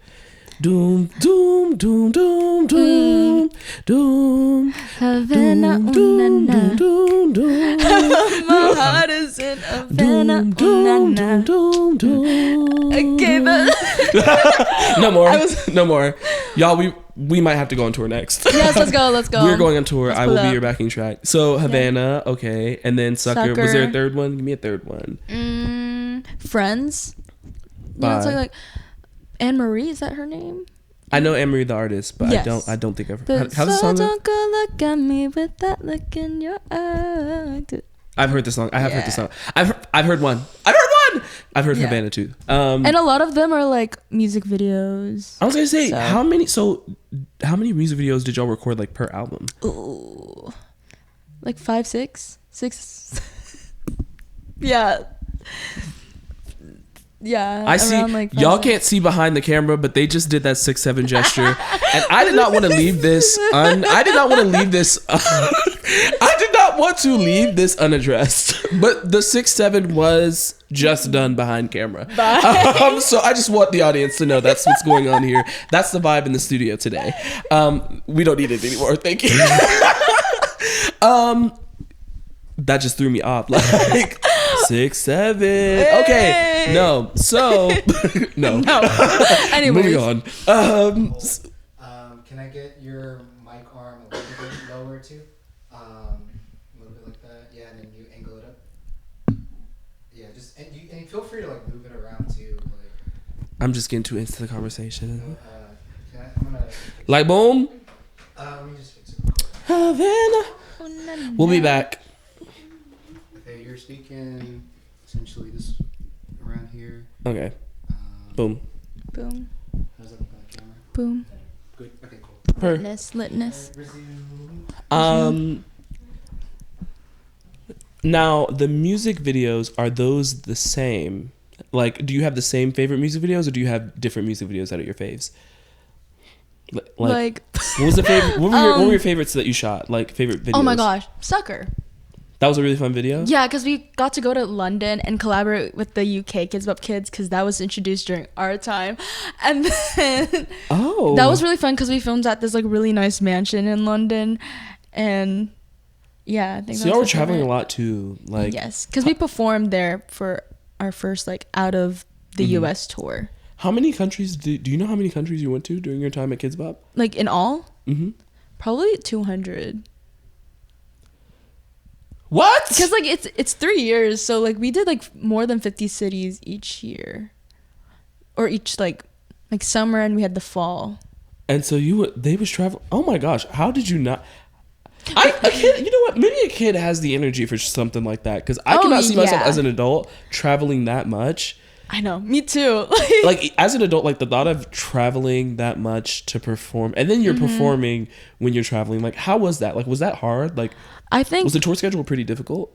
Speaker 1: Doom, doom, doom, doom, doom, doom.
Speaker 2: Havana,
Speaker 1: Doom, doom, doom, doom.
Speaker 2: my heart is in Havana.
Speaker 1: Doom, doom, doom, doom, doom.
Speaker 2: Okay,
Speaker 1: No more. No more. Y'all, we might have to go on tour next.
Speaker 2: yes, let's go.
Speaker 1: We're going on tour.
Speaker 2: Let's
Speaker 1: I
Speaker 2: pull
Speaker 1: will be
Speaker 2: up.
Speaker 1: your backing track. So Havana, okay, and then Sucker. Was there a third one? Give me a third one.
Speaker 2: Friends.
Speaker 1: Bye.
Speaker 2: It's like Anne Marie. Is that her name?
Speaker 1: I know Anne Marie the artist, but
Speaker 2: Yes.
Speaker 1: I don't think I've.
Speaker 2: But
Speaker 1: How's the
Speaker 2: so
Speaker 1: song? Go?
Speaker 2: don't go look at me with that look in your eye.
Speaker 1: I've heard the song. I have heard the
Speaker 2: Yeah.
Speaker 1: song. I've heard one. I've heard
Speaker 2: Yeah.
Speaker 1: Havana too.
Speaker 2: And a lot of them are like music videos.
Speaker 1: I was gonna say
Speaker 2: So-
Speaker 1: how many music videos did y'all record like per album?
Speaker 2: Ooh, like 5, 6. Yeah. Yeah.
Speaker 1: I see.
Speaker 2: Like
Speaker 1: Y'all
Speaker 2: 5, 6.
Speaker 1: can't see behind the camera, but they just did that 6-7 gesture, and I did not want to leave this. I did not want to leave this. I did not want to leave this unaddressed. But the 6-7 was just done behind camera. So I just want the audience to know that's what's going on here. That's the vibe in the studio today. We don't need it anymore. Thank you. That just threw me off. Like 6-7. Okay. No. So no.
Speaker 2: Anyways.
Speaker 1: Moving on.
Speaker 3: Can I get your mic arm a little bit lower too? A little bit like that. Yeah, and then you angle it up. Yeah, just and you feel free to like move it around too. Like
Speaker 1: I'm just getting too into the conversation.
Speaker 3: I'm gonna.
Speaker 1: Like boom.
Speaker 3: Let me just fix it.
Speaker 1: Havana. We'll be back.
Speaker 3: Okay, you're speaking essentially this around here.
Speaker 1: Okay. Boom.
Speaker 2: Boom.
Speaker 3: How's that look on the camera?
Speaker 2: Boom.
Speaker 3: Good. Okay, cool.
Speaker 2: Litness.
Speaker 3: Resume.
Speaker 1: Now the music videos, are those the same? Like, do you have the same favorite music videos, or do you have different music videos that are your faves?
Speaker 2: Like
Speaker 1: what was the favorite? What were your favorites that you shot? Like favorite videos?
Speaker 2: oh my gosh, Sucker.
Speaker 1: That was a really fun video.
Speaker 2: Yeah, because we got to go to London and collaborate with the UK KidzBop kids, because that was introduced during our time, and then that was really fun because we filmed at this like really nice mansion in London, and yeah, I think
Speaker 1: so y'all were traveling a lot too. Like
Speaker 2: yes, because we performed there for our first like out of the US tour.
Speaker 1: How many countries do you know how many countries you went to during your time at KidzBop?
Speaker 2: Like in all?
Speaker 1: Mm-hmm.
Speaker 2: Probably 200.
Speaker 1: What?
Speaker 2: Because like it's 3 years, so like we did like more than 50 cities each year, or each like summer, and we had the fall.
Speaker 1: And so they was travel. Oh my gosh, how did you not? A kid, you know what? Maybe a kid has the energy for something like that, because I cannot see myself as an adult traveling that much.
Speaker 2: I know, me too.
Speaker 1: Like as an adult, like the thought of traveling that much to perform, and then you're performing when you're traveling. Like, how was that? Like, was that hard? Like,
Speaker 2: I think
Speaker 1: was the tour schedule pretty difficult?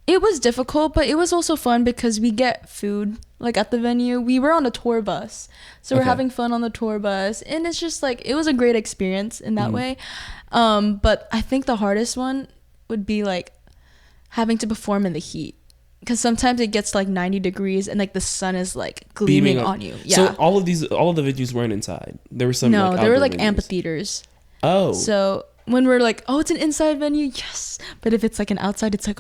Speaker 2: it was difficult, but it was also fun because we get food like at the venue. We were on a tour bus, so we're having fun on the tour bus, and it's just like it was a great experience in that way. But I think the hardest one would be like having to perform in the heat, because sometimes it gets like 90 degrees and like the sun is like gleaming on you. Yeah.
Speaker 1: So all of the venues weren't inside. There were some.
Speaker 2: No,
Speaker 1: like,
Speaker 2: there were
Speaker 1: outdoor
Speaker 2: like
Speaker 1: venues.
Speaker 2: amphitheaters.
Speaker 1: Oh.
Speaker 2: So when we're like, oh, it's an inside venue, yes. But if it's like an outside, it's like,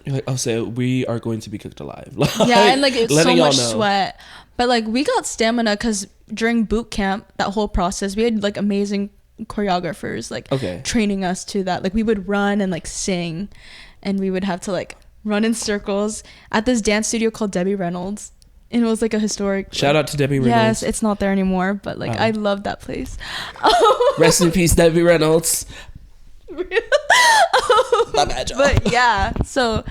Speaker 1: you're like, oh, so we are going to be cooked alive.
Speaker 2: yeah, and like it's so much
Speaker 1: know.
Speaker 2: sweat. But like we got stamina because during boot camp, that whole process, we had like amazing choreographers like training us to that. Like we would run and like sing, and we would have to like run in circles at this dance studio called Debbie Reynolds. And it was like a historic
Speaker 1: shout out to Debbie Reynolds.
Speaker 2: Yes, it's not there anymore, but like I love that place.
Speaker 1: Rest in peace, Debbie Reynolds. My bad, y'all.
Speaker 2: But yeah, so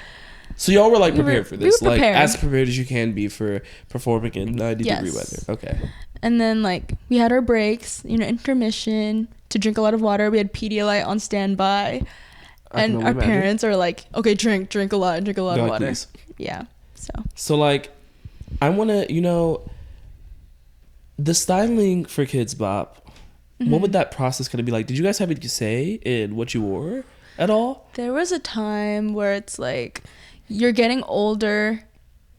Speaker 1: y'all were like prepared for this,
Speaker 2: we were
Speaker 1: like
Speaker 2: prepared.
Speaker 1: as prepared as you can be for performing in 90-degree weather. Okay.
Speaker 2: And then like we had our breaks, you know, intermission to drink a lot of water. We had Pedialyte on standby, and our parents are like, "Okay, drink a lot of water." Please. Yeah.
Speaker 1: So like, I want to, you know, the styling for KidzBop. What would that process kind of be like? Did you guys have any say in what you wore at all?
Speaker 2: There was a time where it's like you're getting older,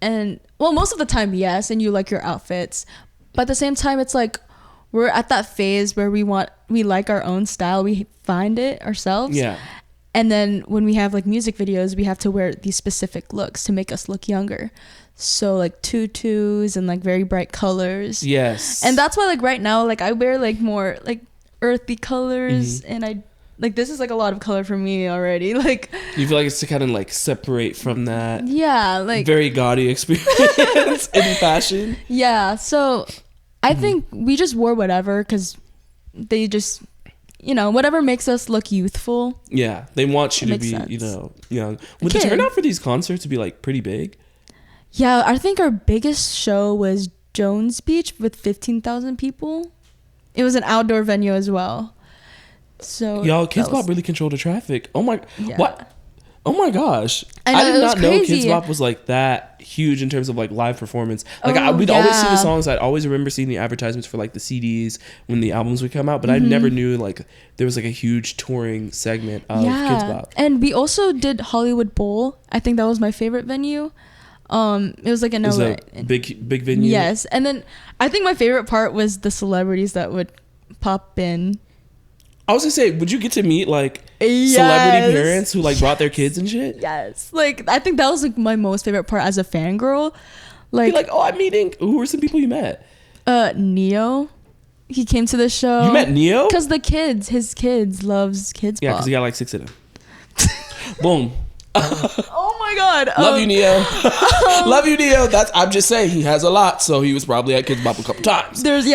Speaker 2: and well, most of the time, yes, and you like your outfits, but at the same time, it's like we're at that phase where we like our own style, we find it ourselves.
Speaker 1: Yeah.
Speaker 2: And then when we have like music videos, we have to wear these specific looks to make us look younger. So like tutus and like very bright colors.
Speaker 1: Yes.
Speaker 2: And that's why like right now, like I wear like more like earthy colors, and I like this is like a lot of color for me already. Like
Speaker 1: you feel like it's to kind of like separate from that.
Speaker 2: Yeah, like
Speaker 1: very gaudy experience in fashion.
Speaker 2: Yeah. So I think we just wore whatever because they just, you know, whatever makes us look youthful.
Speaker 1: Yeah, they want you to be,
Speaker 2: sense.
Speaker 1: you know, young. Would the turnout for these concerts to be like pretty big?
Speaker 2: Yeah, I think our biggest show was Jones Beach with 15,000 people. It was an outdoor venue as well. So
Speaker 1: y'all, KidzBop really controlled the traffic. Oh my, what? Oh my gosh!
Speaker 2: I
Speaker 1: did not know
Speaker 2: crazy.
Speaker 1: KidzBop was like that huge in terms of like live performance. Like we'd always see the songs. I'd always remember seeing the advertisements for like the CDs when the albums would come out, but I never knew like there was like a huge touring segment of KidzBop.
Speaker 2: And we also did Hollywood Bowl. I think that was my favorite venue. It was like an
Speaker 1: big venue.
Speaker 2: Yes, and then I think my favorite part was the celebrities that would pop in.
Speaker 1: I was gonna say, would you get to meet like celebrity parents who like brought their kids and shit?
Speaker 2: Yes, like I think that was like my most favorite part as a fangirl. Like,
Speaker 1: oh, I'm meeting. Who were some people you met?
Speaker 2: Neo. He came to the show.
Speaker 1: You met Neo?
Speaker 2: Because his kids loves KidzBop. Yeah,
Speaker 1: because he got like 6 of them. Boom.
Speaker 2: Oh my god.
Speaker 1: Love you, Neo. Love you, Neo. I'm just saying he has a lot, so he was probably at KidzBop a couple times.
Speaker 2: There's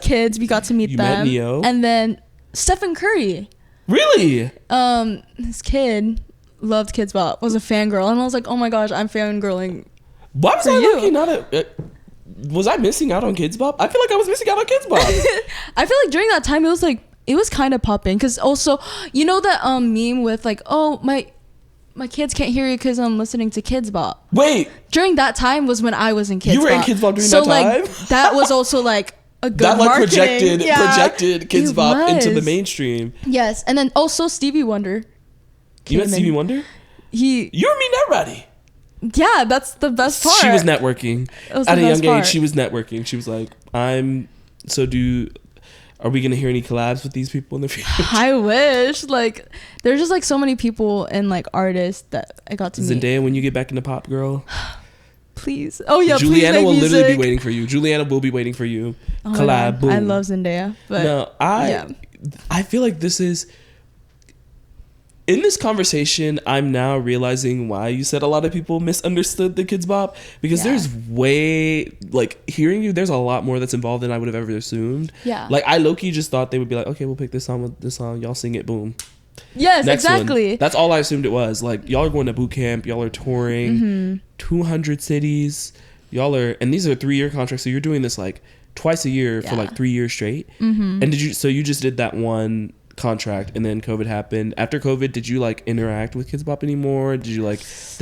Speaker 2: kids. We got to meet them.
Speaker 1: You met Neo.
Speaker 2: And then Stephen Curry.
Speaker 1: Really?
Speaker 2: His kid loved KidzBop, was a fangirl, and I was like, oh my gosh, I'm fangirling.
Speaker 1: Why was I looking was I missing out on KidzBop? I feel like I was missing out on KidzBop.
Speaker 2: I feel like during that time it was kind of popping, because also, you know that meme with like, oh, my kids can't hear you because I'm listening to KidzBop.
Speaker 1: Wait.
Speaker 2: During that time was when I was in KidzBop.
Speaker 1: You were in KidzBop during that time?
Speaker 2: Like, that was also like a good
Speaker 1: that like
Speaker 2: marketing.
Speaker 1: projected KidzBop into the mainstream.
Speaker 2: Yes, and then also Stevie Wonder.
Speaker 1: You met Stevie Wonder? You were meeting everybody.
Speaker 2: Yeah, that's the best part.
Speaker 1: She was networking. At a young age, she was networking. She was like, are we going to hear any collabs with these people in the future?
Speaker 2: I wish. Like, there's just like so many people and like artists that I got to meet.
Speaker 1: Zendaya, when you get back into pop, girl.
Speaker 2: Please. Oh yeah,
Speaker 1: Julianna will
Speaker 2: music.
Speaker 1: literally be waiting for you. Julianna will be waiting for you. Collab, boom.
Speaker 2: I love Zendaya. But
Speaker 1: no, I feel like this is... In this conversation, I'm now realizing why you said a lot of people misunderstood the KidzBop, because there's hearing you, there's a lot more that's involved than I would have ever assumed.
Speaker 2: Yeah.
Speaker 1: Like, I low-key just thought they would be like, okay, we'll pick this song with this song, y'all sing it, boom.
Speaker 2: Yes,
Speaker 1: Next
Speaker 2: exactly.
Speaker 1: One. That's all I assumed it was. Like, y'all are going to boot camp, y'all are touring 200 cities, and these are 3-year contracts, so you're doing this like twice a year for like 3 years straight. And you just did that one contract, and then COVID happened. After COVID, did you like interact with KidzBop anymore? Did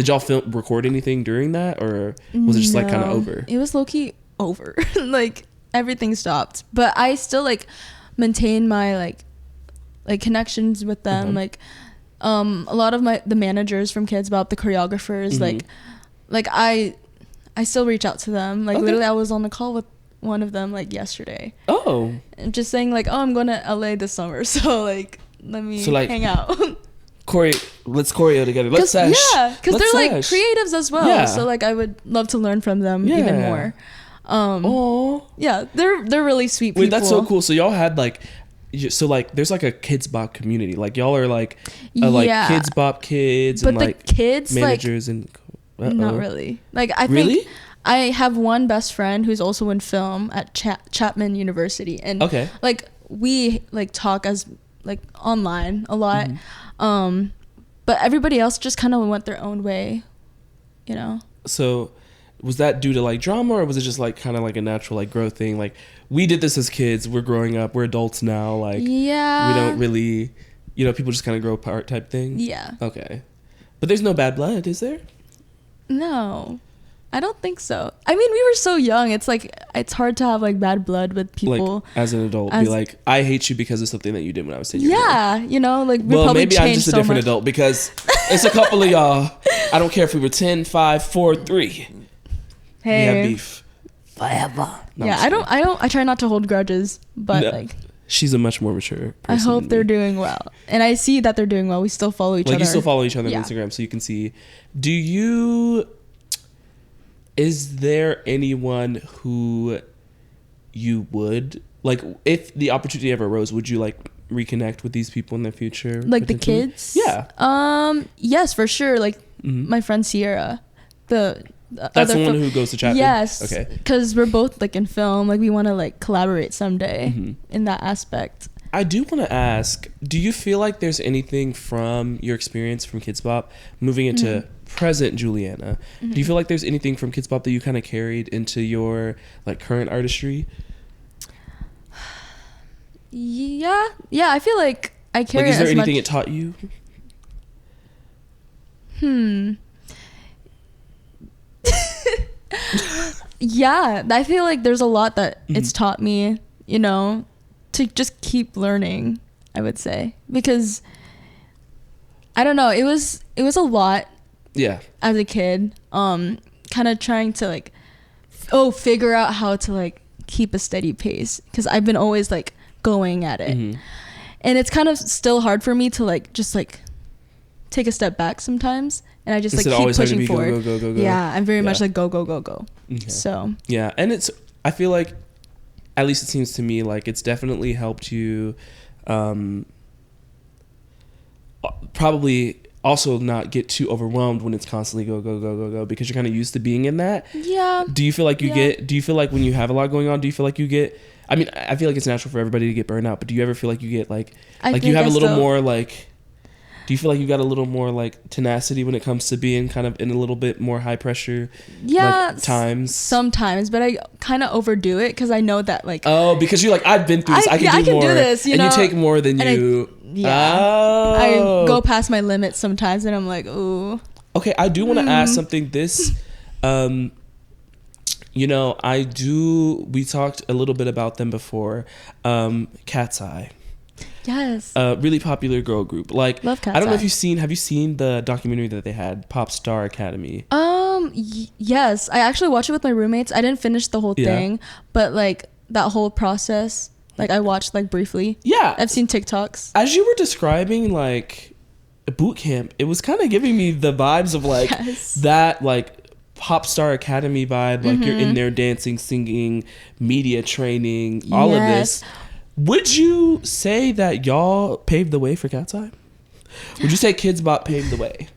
Speaker 1: y'all record anything during that, or was it just like kind of over? It
Speaker 2: was low-key over. Like, everything stopped, but I still like maintain my like connections with them. Like a lot of the managers from KidzBop, the choreographers, like I still reach out to them. Like literally I was on the call with one of them like yesterday.
Speaker 1: Oh.
Speaker 2: And just saying like, oh, I'm going to LA this summer, so like let me hang out.
Speaker 1: Let's choreo together. Let's sesh.
Speaker 2: Yeah, because they're like creatives as well.
Speaker 1: Yeah.
Speaker 2: So like I would love to learn from them even more. Yeah, they're really sweet people.
Speaker 1: Wait, that's so cool. So y'all had like, so like there's like a KidzBop community. Like y'all are like KidzBop kids,
Speaker 2: but
Speaker 1: and
Speaker 2: the
Speaker 1: like
Speaker 2: kids
Speaker 1: managers
Speaker 2: like,
Speaker 1: and
Speaker 2: not really. Like I think I have one best friend who's also in film at Chapman University, and like we like talk as like online a lot. But everybody else just kind of went their own way, you know. So
Speaker 1: was that due to like drama, or was it just like kind of like a natural like growth thing? Like we did this as kids, we're growing up, we're adults now, like we don't really, you know, people just kind of grow apart type thing.
Speaker 2: Yeah.
Speaker 1: Okay. But there's no bad blood, is there?
Speaker 2: No, I don't think so. I mean, we were so young. It's like it's hard to have like bad blood with people.
Speaker 1: Like as an adult, be like, I hate you because of something that you did when I was 10 years old.
Speaker 2: Yeah, you know, like we
Speaker 1: well,
Speaker 2: probably
Speaker 1: maybe I'm just a different adult because it's a couple of y'all. I don't care if we were 10, 5, 4, 3.
Speaker 2: Hey,
Speaker 1: we have beef forever. No,
Speaker 2: yeah, I try not to hold grudges, but like
Speaker 1: she's a much more mature person.
Speaker 2: I hope they're doing well, and I see that they're doing well. We still follow each other.
Speaker 1: Like you still follow each other on Instagram, so you can see. Is there anyone who you would like, if the opportunity ever arose, would you like reconnect with these people in the future?
Speaker 2: Like the kids?
Speaker 1: Yeah.
Speaker 2: Yes, for sure. Like my friend Sierra, that's
Speaker 1: the one who goes to Chapman?
Speaker 2: Yes.
Speaker 1: Okay.
Speaker 2: Because we're both like in film. Like we want to like collaborate someday in that aspect.
Speaker 1: I do want to ask, do you feel like there's anything from your experience from KidzBop moving into present Julianna? Do you feel like there's anything from KidzBop that you kind of carried into your like current artistry?
Speaker 2: Yeah, I feel like I carry.
Speaker 1: Like, is there anything it taught you?
Speaker 2: Yeah, I feel like there's a lot that it's taught me, you know, to just keep learning, I would say, because I don't know, it was a lot. Yeah. As a kid, kind of trying to like figure out how to like keep a steady pace, because I've been always like going at it. And it's kind of still hard for me to like just like take a step back sometimes, and I just like keep pushing forward. Go. Yeah, I'm very much like go. Okay. So
Speaker 1: yeah, and I feel like, at least it seems to me like it's definitely helped you probably also not get too overwhelmed when it's constantly go, because you're kind of used to being in that. Yeah. Do you feel like do you feel like when you have a lot going on, do you feel like you get, I mean, I feel like it's natural for everybody to get burned out, but do you ever feel like you get like you have a little more like, do you feel like you got a little more like tenacity when it comes to being kind of in a little bit more high pressure times? Sometimes,
Speaker 2: but I kind of overdo it because I know that like,
Speaker 1: because you're like, I've been through this, I can do this, you know? And you take more than you.
Speaker 2: I go past my limits sometimes, and I'm like, ooh. Okay,
Speaker 1: I do want to ask something. This, you know, we talked a little bit about them before. Cat's Eye.
Speaker 2: Yes.
Speaker 1: Really popular girl group. Like,
Speaker 2: love Cat's
Speaker 1: I don't know
Speaker 2: Eye.
Speaker 1: if have you seen the documentary that they had, Pop Star Academy?
Speaker 2: Yes. I actually watched it with my roommates. I didn't finish the whole thing, but like that whole process, like I watched like briefly. Yeah. I've seen TikToks.
Speaker 1: As you were describing like a boot camp, it was kind of giving me the vibes of like that like Pop Star Academy vibe. Like you're in there dancing, singing, media training, all of this. Would you say that y'all paved the way for Cat's Eye? Would you say KidzBop paved the way?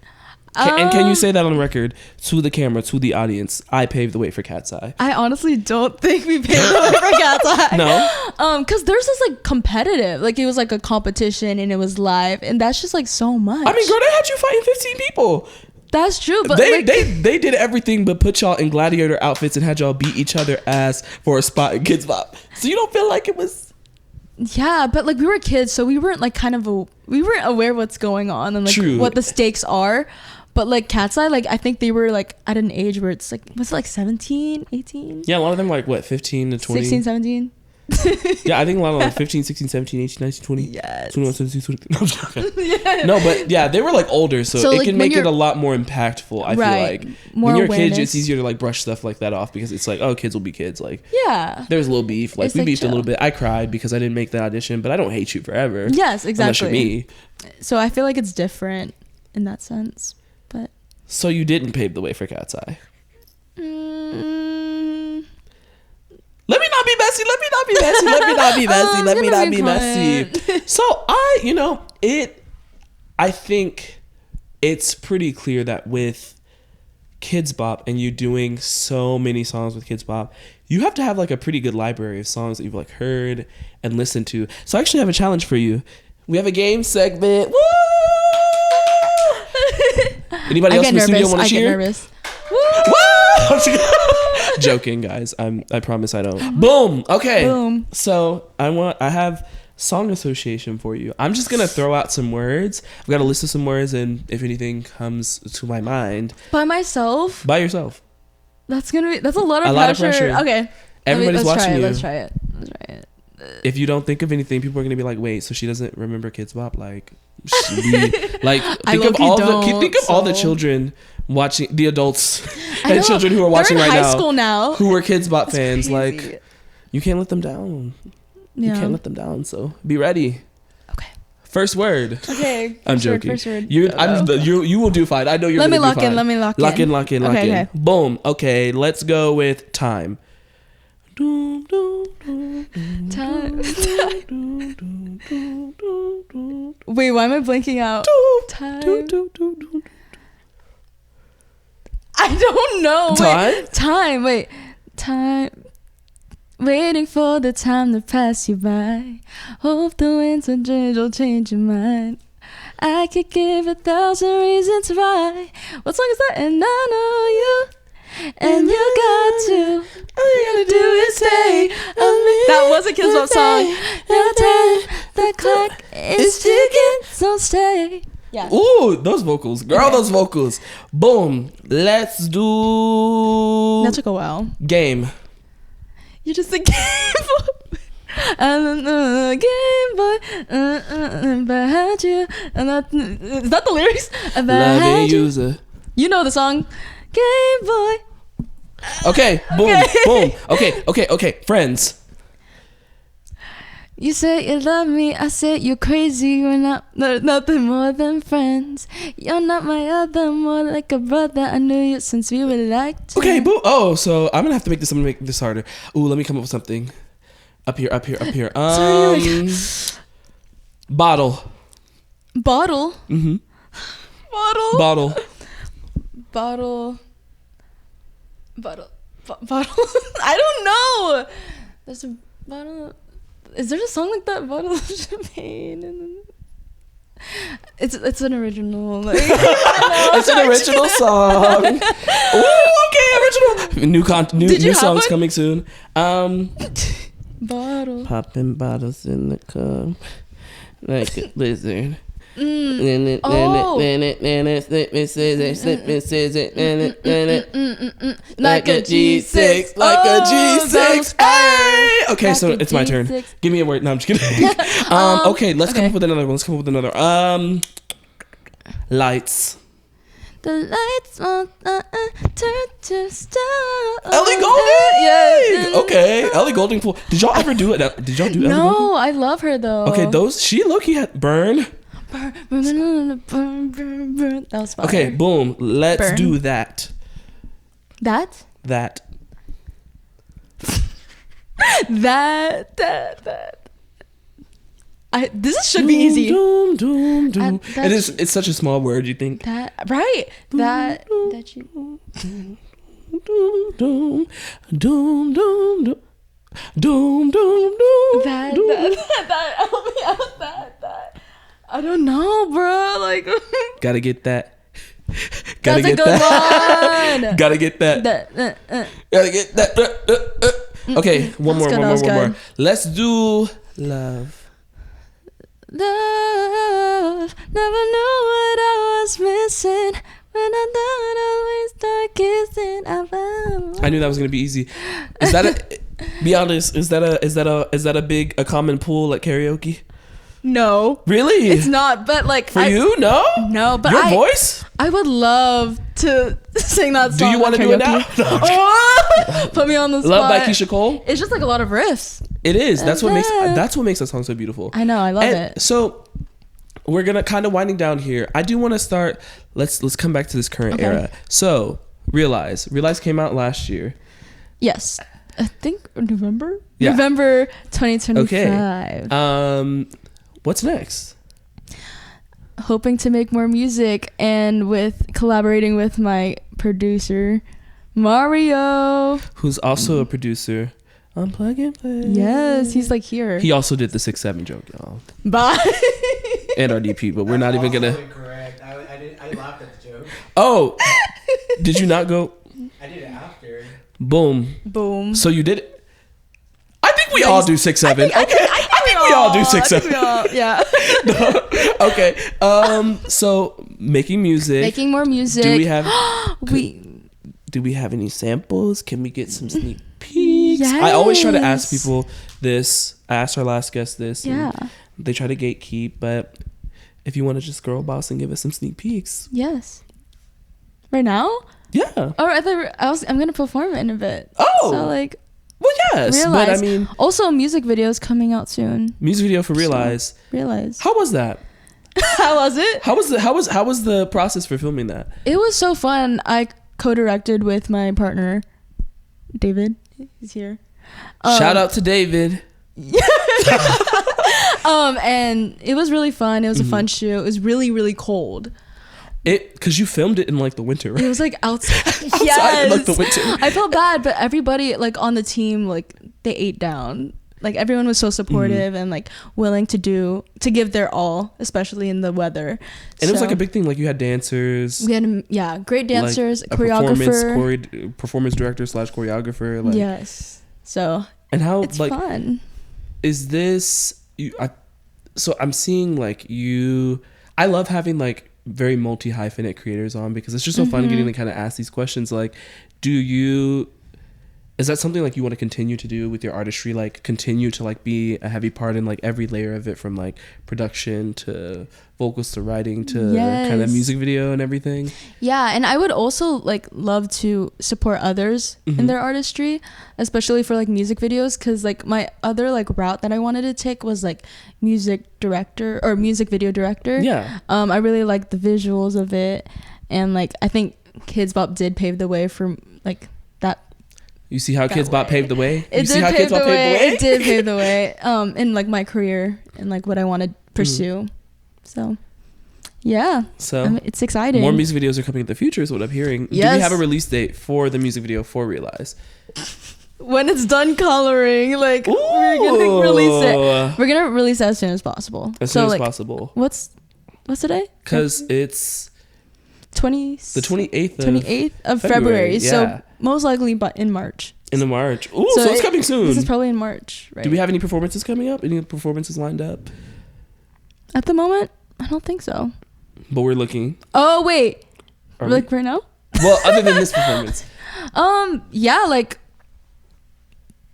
Speaker 1: And can you say that on record to the camera, to the audience? I paved the way for Cat's Eye.
Speaker 2: I honestly don't think we paved the way for Cat's Eye. No? Because there's this like competitive, like it was like a competition and it was live, and that's just like so much.
Speaker 1: I mean, girl, they had you fighting 15 people.
Speaker 2: That's true, but
Speaker 1: they did everything but put y'all in gladiator outfits and had y'all beat each other ass for a spot in KidzBop. So you don't feel like it was...
Speaker 2: Yeah, but like we were kids, so we weren't like we weren't aware what's going on and like what the stakes are. But like Cat's Eye, like I think they were like at an age where it's like, was it like 17, 18?
Speaker 1: Yeah, a lot of them like what, 15 to 20?
Speaker 2: 16, 17.
Speaker 1: Yeah, I think a lot of like 15, 16, 17, 18, 19, 20.
Speaker 2: Yes.
Speaker 1: 21, 22, 23. No, I'm joking. No, but yeah, they were like older, so it
Speaker 2: like,
Speaker 1: can make it a lot more impactful. I feel like
Speaker 2: more
Speaker 1: when you're
Speaker 2: awareness.
Speaker 1: a kid, it's easier to like brush stuff like that off because it's like, oh, kids will be kids. Like,
Speaker 2: yeah,
Speaker 1: there's a little beef. Like,
Speaker 2: It's
Speaker 1: we
Speaker 2: like
Speaker 1: beefed
Speaker 2: chill.
Speaker 1: a little bit. I cried because I didn't make the audition, but I don't hate you forever.
Speaker 2: Yes, exactly.
Speaker 1: Unless you're me.
Speaker 2: So I feel like it's different in that sense, but.
Speaker 1: So you didn't pave the way for Cat's Eye. Let me not be messy. Let me not be messy. Let me not be messy. Let me not be messy. So I think it's pretty clear that with KidzBop and you doing so many songs with KidzBop, you have to have like a pretty good library of songs that you've like heard and listened to. So I actually have a challenge for you. We have a game segment. Woo! Anybody else in the studio want to cheer?
Speaker 2: I get nervous.
Speaker 1: Woo! Joking, guys. I promise I don't. Boom. Okay.
Speaker 2: Boom.
Speaker 1: So I have song association for you. I'm just gonna throw out some words. I've got a list of some words, and if anything comes to my mind,
Speaker 2: By myself.
Speaker 1: by yourself.
Speaker 2: That's a lot of pressure. Okay.
Speaker 1: Everybody's watching you.
Speaker 2: Let's try it.
Speaker 1: If you don't think of anything, people are gonna be like, "Wait, so she doesn't remember KidzBop?" Like, think of all the children watching, the adults and children who are watching right now.
Speaker 2: High school now.
Speaker 1: Who are KidzBop fans?
Speaker 2: Crazy.
Speaker 1: Like, you can't let them down.
Speaker 2: Yeah.
Speaker 1: You can't let them down. So be ready.
Speaker 2: Okay.
Speaker 1: First word.
Speaker 2: Okay.
Speaker 1: I'm joking.
Speaker 2: First word.
Speaker 1: You will do fine. I know you're.
Speaker 2: Let me
Speaker 1: gonna
Speaker 2: lock
Speaker 1: do
Speaker 2: in.
Speaker 1: fine.
Speaker 2: Let me lock
Speaker 1: Lock
Speaker 2: in.
Speaker 1: in.
Speaker 2: Okay.
Speaker 1: Boom. Okay. Let's go with time.
Speaker 2: Time. Wait, why am I blanking out? Time. I don't know. Wait, time. Wait. Time. Waiting for the time to pass you by. Hope the winds will change your mind. I could give 1,000 reasons why. What song is that? And I know you. And you got to. All you gotta do is stay. That was a KidzBop song. The clock is ticking, so stay. Yeah.
Speaker 1: Ooh, those vocals. Girl, okay. Those vocals. Boom. Let's do...
Speaker 2: That took a while.
Speaker 1: Game.
Speaker 2: You're just a game boy. I'm a game boy. About you. Is that the lyrics?
Speaker 1: About you.
Speaker 2: You know the song. Game boy.
Speaker 1: Okay. Boom. Boom. Okay. Friends.
Speaker 2: You say you love me, I say you're crazy. We're nothing more than friends. You're not my other, more like a brother. I knew you since we were like 10.
Speaker 1: Okay, boo. Oh, so I'm gonna have to make this harder. Ooh, let me come up with something. Up here. Bottle.
Speaker 2: Bottle.
Speaker 1: Mm-hmm.
Speaker 2: Bottle. I don't know. There's a bottle. Is there a song like that? Bottle of champagne. It's an original. Like,
Speaker 1: it's an original song. Ooh, okay, original. New songs
Speaker 2: one?
Speaker 1: Coming soon.
Speaker 2: Bottle.
Speaker 1: Popping bottles in the cup like a blizzard.
Speaker 2: Oh. Like a G6.
Speaker 1: Like a G6. Hey! Okay, so it's my turn. Give me a word. No, I'm just kidding. Okay, let's come up with another one. Lights.
Speaker 2: The lights won't turn to stone.
Speaker 1: Ellie Goulding! Yes. Okay, Ellie Goulding. Did y'all ever do it? Did y'all do Ellie
Speaker 2: No,
Speaker 1: Goulding?
Speaker 2: I love her though.
Speaker 1: Okay, she low-key had burn.
Speaker 2: Burn. That was fire.
Speaker 1: Okay, boom. Let's do that.
Speaker 2: That. This should be easy.
Speaker 1: It is. It's such a small word. You think
Speaker 2: that right? That you. That help me out. That. I don't know, bro. Like,
Speaker 1: gotta get that.
Speaker 2: That's a good one.
Speaker 1: Gotta get that. Gotta get that. Okay, one more. Let's do love.
Speaker 2: Love, never knew what I was missing when I thought I always start kissing.
Speaker 1: I knew that was gonna be easy. Is that Be honest. Is that a common pool at karaoke?
Speaker 2: No.
Speaker 1: Really?
Speaker 2: It's not, but like
Speaker 1: for you, no?
Speaker 2: No, but
Speaker 1: your voice?
Speaker 2: I would love to sing that song.
Speaker 1: Do you want to do it now?
Speaker 2: Oh, put me on the spot.
Speaker 1: Love by Keisha Cole?
Speaker 2: It's just like a lot of riffs.
Speaker 1: It is. That's what makes that song so beautiful.
Speaker 2: I know, I love it.
Speaker 1: So we're gonna kind of winding down here. I do want to start. Let's come back to this current era. So Realize came out last year.
Speaker 2: Yes, I think November.
Speaker 1: Yeah.
Speaker 2: November 2025.
Speaker 1: Okay. What's next?
Speaker 2: Hoping to make more music and collaborating with my producer Mario,
Speaker 1: who's also a producer on Plug&Play.
Speaker 2: Yes, he's like here.
Speaker 1: He also did the 6'7" joke, y'all.
Speaker 2: Bye.
Speaker 1: And our DP, but we're not even gonna.
Speaker 3: Correct. I laughed at the joke.
Speaker 1: Oh, did you not go?
Speaker 3: I did it after.
Speaker 1: Boom. So you did it. I think we all do 6'7". Okay. I think we all do 6'7".
Speaker 2: Yeah.
Speaker 1: No. Okay. So making music.
Speaker 2: Making more music.
Speaker 1: Do we have? Do we have any samples? Can we get some sneak peeks? Yes. I always try to ask people this. I asked our last guest this.
Speaker 2: Yeah.
Speaker 1: They try to gatekeep, but if you want to just girl boss and give us some sneak peeks.
Speaker 2: Yes. Right now?
Speaker 1: Yeah.
Speaker 2: Oh, I'm gonna perform it in a bit.
Speaker 1: Oh.
Speaker 2: So like.
Speaker 1: Well, yes,
Speaker 2: Realize.
Speaker 1: but I mean,
Speaker 2: also music videos coming out soon.
Speaker 1: Music video for Realize.
Speaker 2: Realize.
Speaker 1: How was that?
Speaker 2: How was it?
Speaker 1: How was the process for filming that?
Speaker 2: It was so fun. I co-directed with my partner, David. He's here.
Speaker 1: Shout out to David.
Speaker 2: And it was really fun. It was a fun shoot. It was really, really cold.
Speaker 1: Because you filmed it in like the winter, right?
Speaker 2: It was like outside.
Speaker 1: Outside in like the winter.
Speaker 2: I felt bad, but everybody like on the team, like they ate down. Like everyone was so supportive and like willing to give their all, especially in the weather.
Speaker 1: And it was like a big thing. Like you had dancers.
Speaker 2: We had great dancers,
Speaker 1: like
Speaker 2: choreographer,
Speaker 1: performance director / choreographer. Like,
Speaker 2: yes. So
Speaker 1: and how
Speaker 2: it's
Speaker 1: like
Speaker 2: fun.
Speaker 1: Is this you? So I'm seeing like you. I love having like very multi-hyphenate creators on because it's just so fun getting to kind of ask these questions. Like, is that something like you want to continue to do with your artistry? Like continue to like be a heavy part in like every layer of it, from like production to vocals to writing to kind of music video and everything?
Speaker 2: Yeah. And I would also like love to support others in their artistry, especially for like music videos. Cause like my other like route that I wanted to take was like music director or music video director.
Speaker 1: Yeah.
Speaker 2: I really like the visuals of it. And like, I think KidzBop did pave the way for like that.
Speaker 1: You see how KidzBop paved the way?
Speaker 2: It did pave the way in like my career and like what I want to pursue. So yeah, it's exciting.
Speaker 1: More music videos are coming in the future is what I'm hearing.
Speaker 2: Yes.
Speaker 1: Do we have a release date for the music video for Realize?
Speaker 2: When it's done coloring, like we're gonna release it. We're gonna release it as soon as possible.
Speaker 1: As soon as possible.
Speaker 2: What's today?
Speaker 1: Because it's
Speaker 2: the
Speaker 1: 28th
Speaker 2: of February. Yeah. So most likely, but in March.
Speaker 1: In the March. Ooh, so it's coming soon.
Speaker 2: This is probably in March, right?
Speaker 1: Do we have any performances coming up? Any performances lined up?
Speaker 2: At the moment, I don't think so.
Speaker 1: But we're looking.
Speaker 2: Oh wait, like right now?
Speaker 1: Well, other than this performance.
Speaker 2: Yeah, like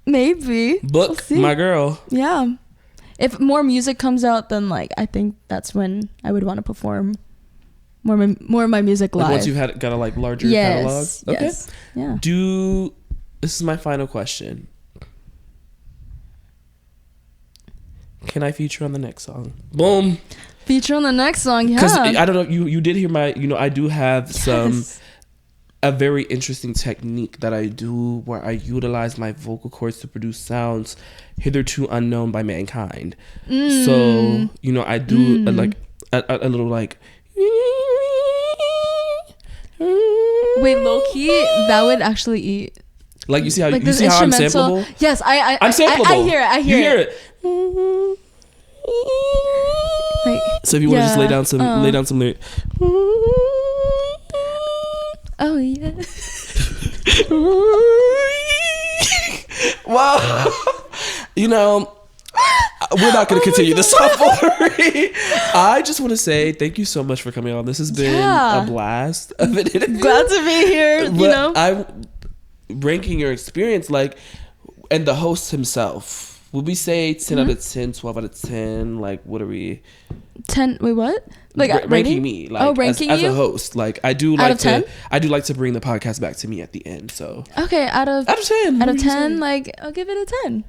Speaker 2: maybe.
Speaker 1: Book my girl.
Speaker 2: Yeah. If more music comes out, then like I think that's when I would want to perform more of my music live.
Speaker 1: Like once you've got a like larger catalog. Okay.
Speaker 2: Yes. Yeah.
Speaker 1: This is my final question. Can I feature on the next song? Boom.
Speaker 2: Feature on the next song, yeah.
Speaker 1: Because I don't know, you did hear my, I do have a very interesting technique that I do where I utilize my vocal cords to produce sounds hitherto unknown by mankind. So, I do a little like.
Speaker 2: Wait, low key, that would actually eat.
Speaker 1: Like you see how
Speaker 2: like
Speaker 1: I'm sampleable?
Speaker 2: Yes, I'm sampleable. I hear it. Like,
Speaker 1: so if you want to just lay down some lyrics.
Speaker 2: Oh yeah.
Speaker 1: Wow. We're not going to continue this sophomore. I just want to say thank you so much for coming on. This has been a blast of an interview.
Speaker 2: Glad to be here.
Speaker 1: I'm ranking your experience like And the host himself, would we say 10 out of 10, 12 out of 10? Like, what are we?
Speaker 2: 10. Wait, what? Like
Speaker 1: ranking me. Like,
Speaker 2: ranking
Speaker 1: as
Speaker 2: you?
Speaker 1: a host. Like, I do like to bring the podcast back to me at the end. So
Speaker 2: okay, out of 10. Out of 10, like I'll give it a 10.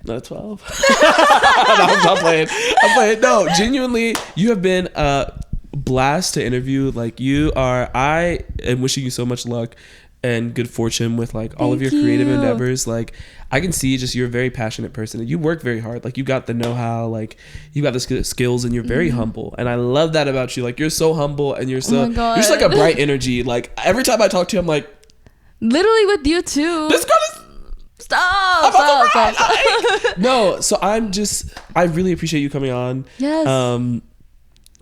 Speaker 1: Not a 12. No, I'm playing. No, genuinely, you have been a blast to interview. Like, I am wishing you so much luck and good fortune with like all of your creative endeavors. Like, I can see just you're a very passionate person and you work very hard. Like, you got the know-how, like you got the skills, and you're very humble. And I love that about you. Like, you're so humble and you're so you're just like a bright energy. Like, every time I talk to you, I'm like, literally with you too. This girl is stop. No, so I really appreciate you coming on. Yes.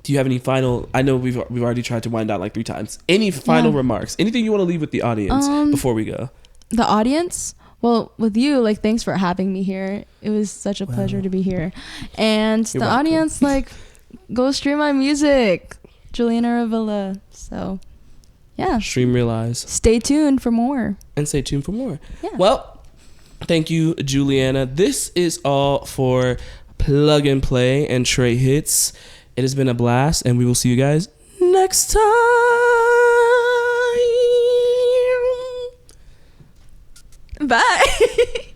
Speaker 1: Do you have any final? I know we've already tried to wind down like 3 times. Any final remarks? Anything you want to leave with the audience before we go? The audience? Well, with you, like, thanks for having me here. It was such a pleasure to be here. And the audience, like, go stream my music, Julianna Revilla. So, yeah. Stream, realize. Stay tuned for more. And stay tuned for more. Yeah. Well, thank you, Julianna. This is all for Plug and Play and TreyHits. It has been a blast, and we will see you guys next time. Bye.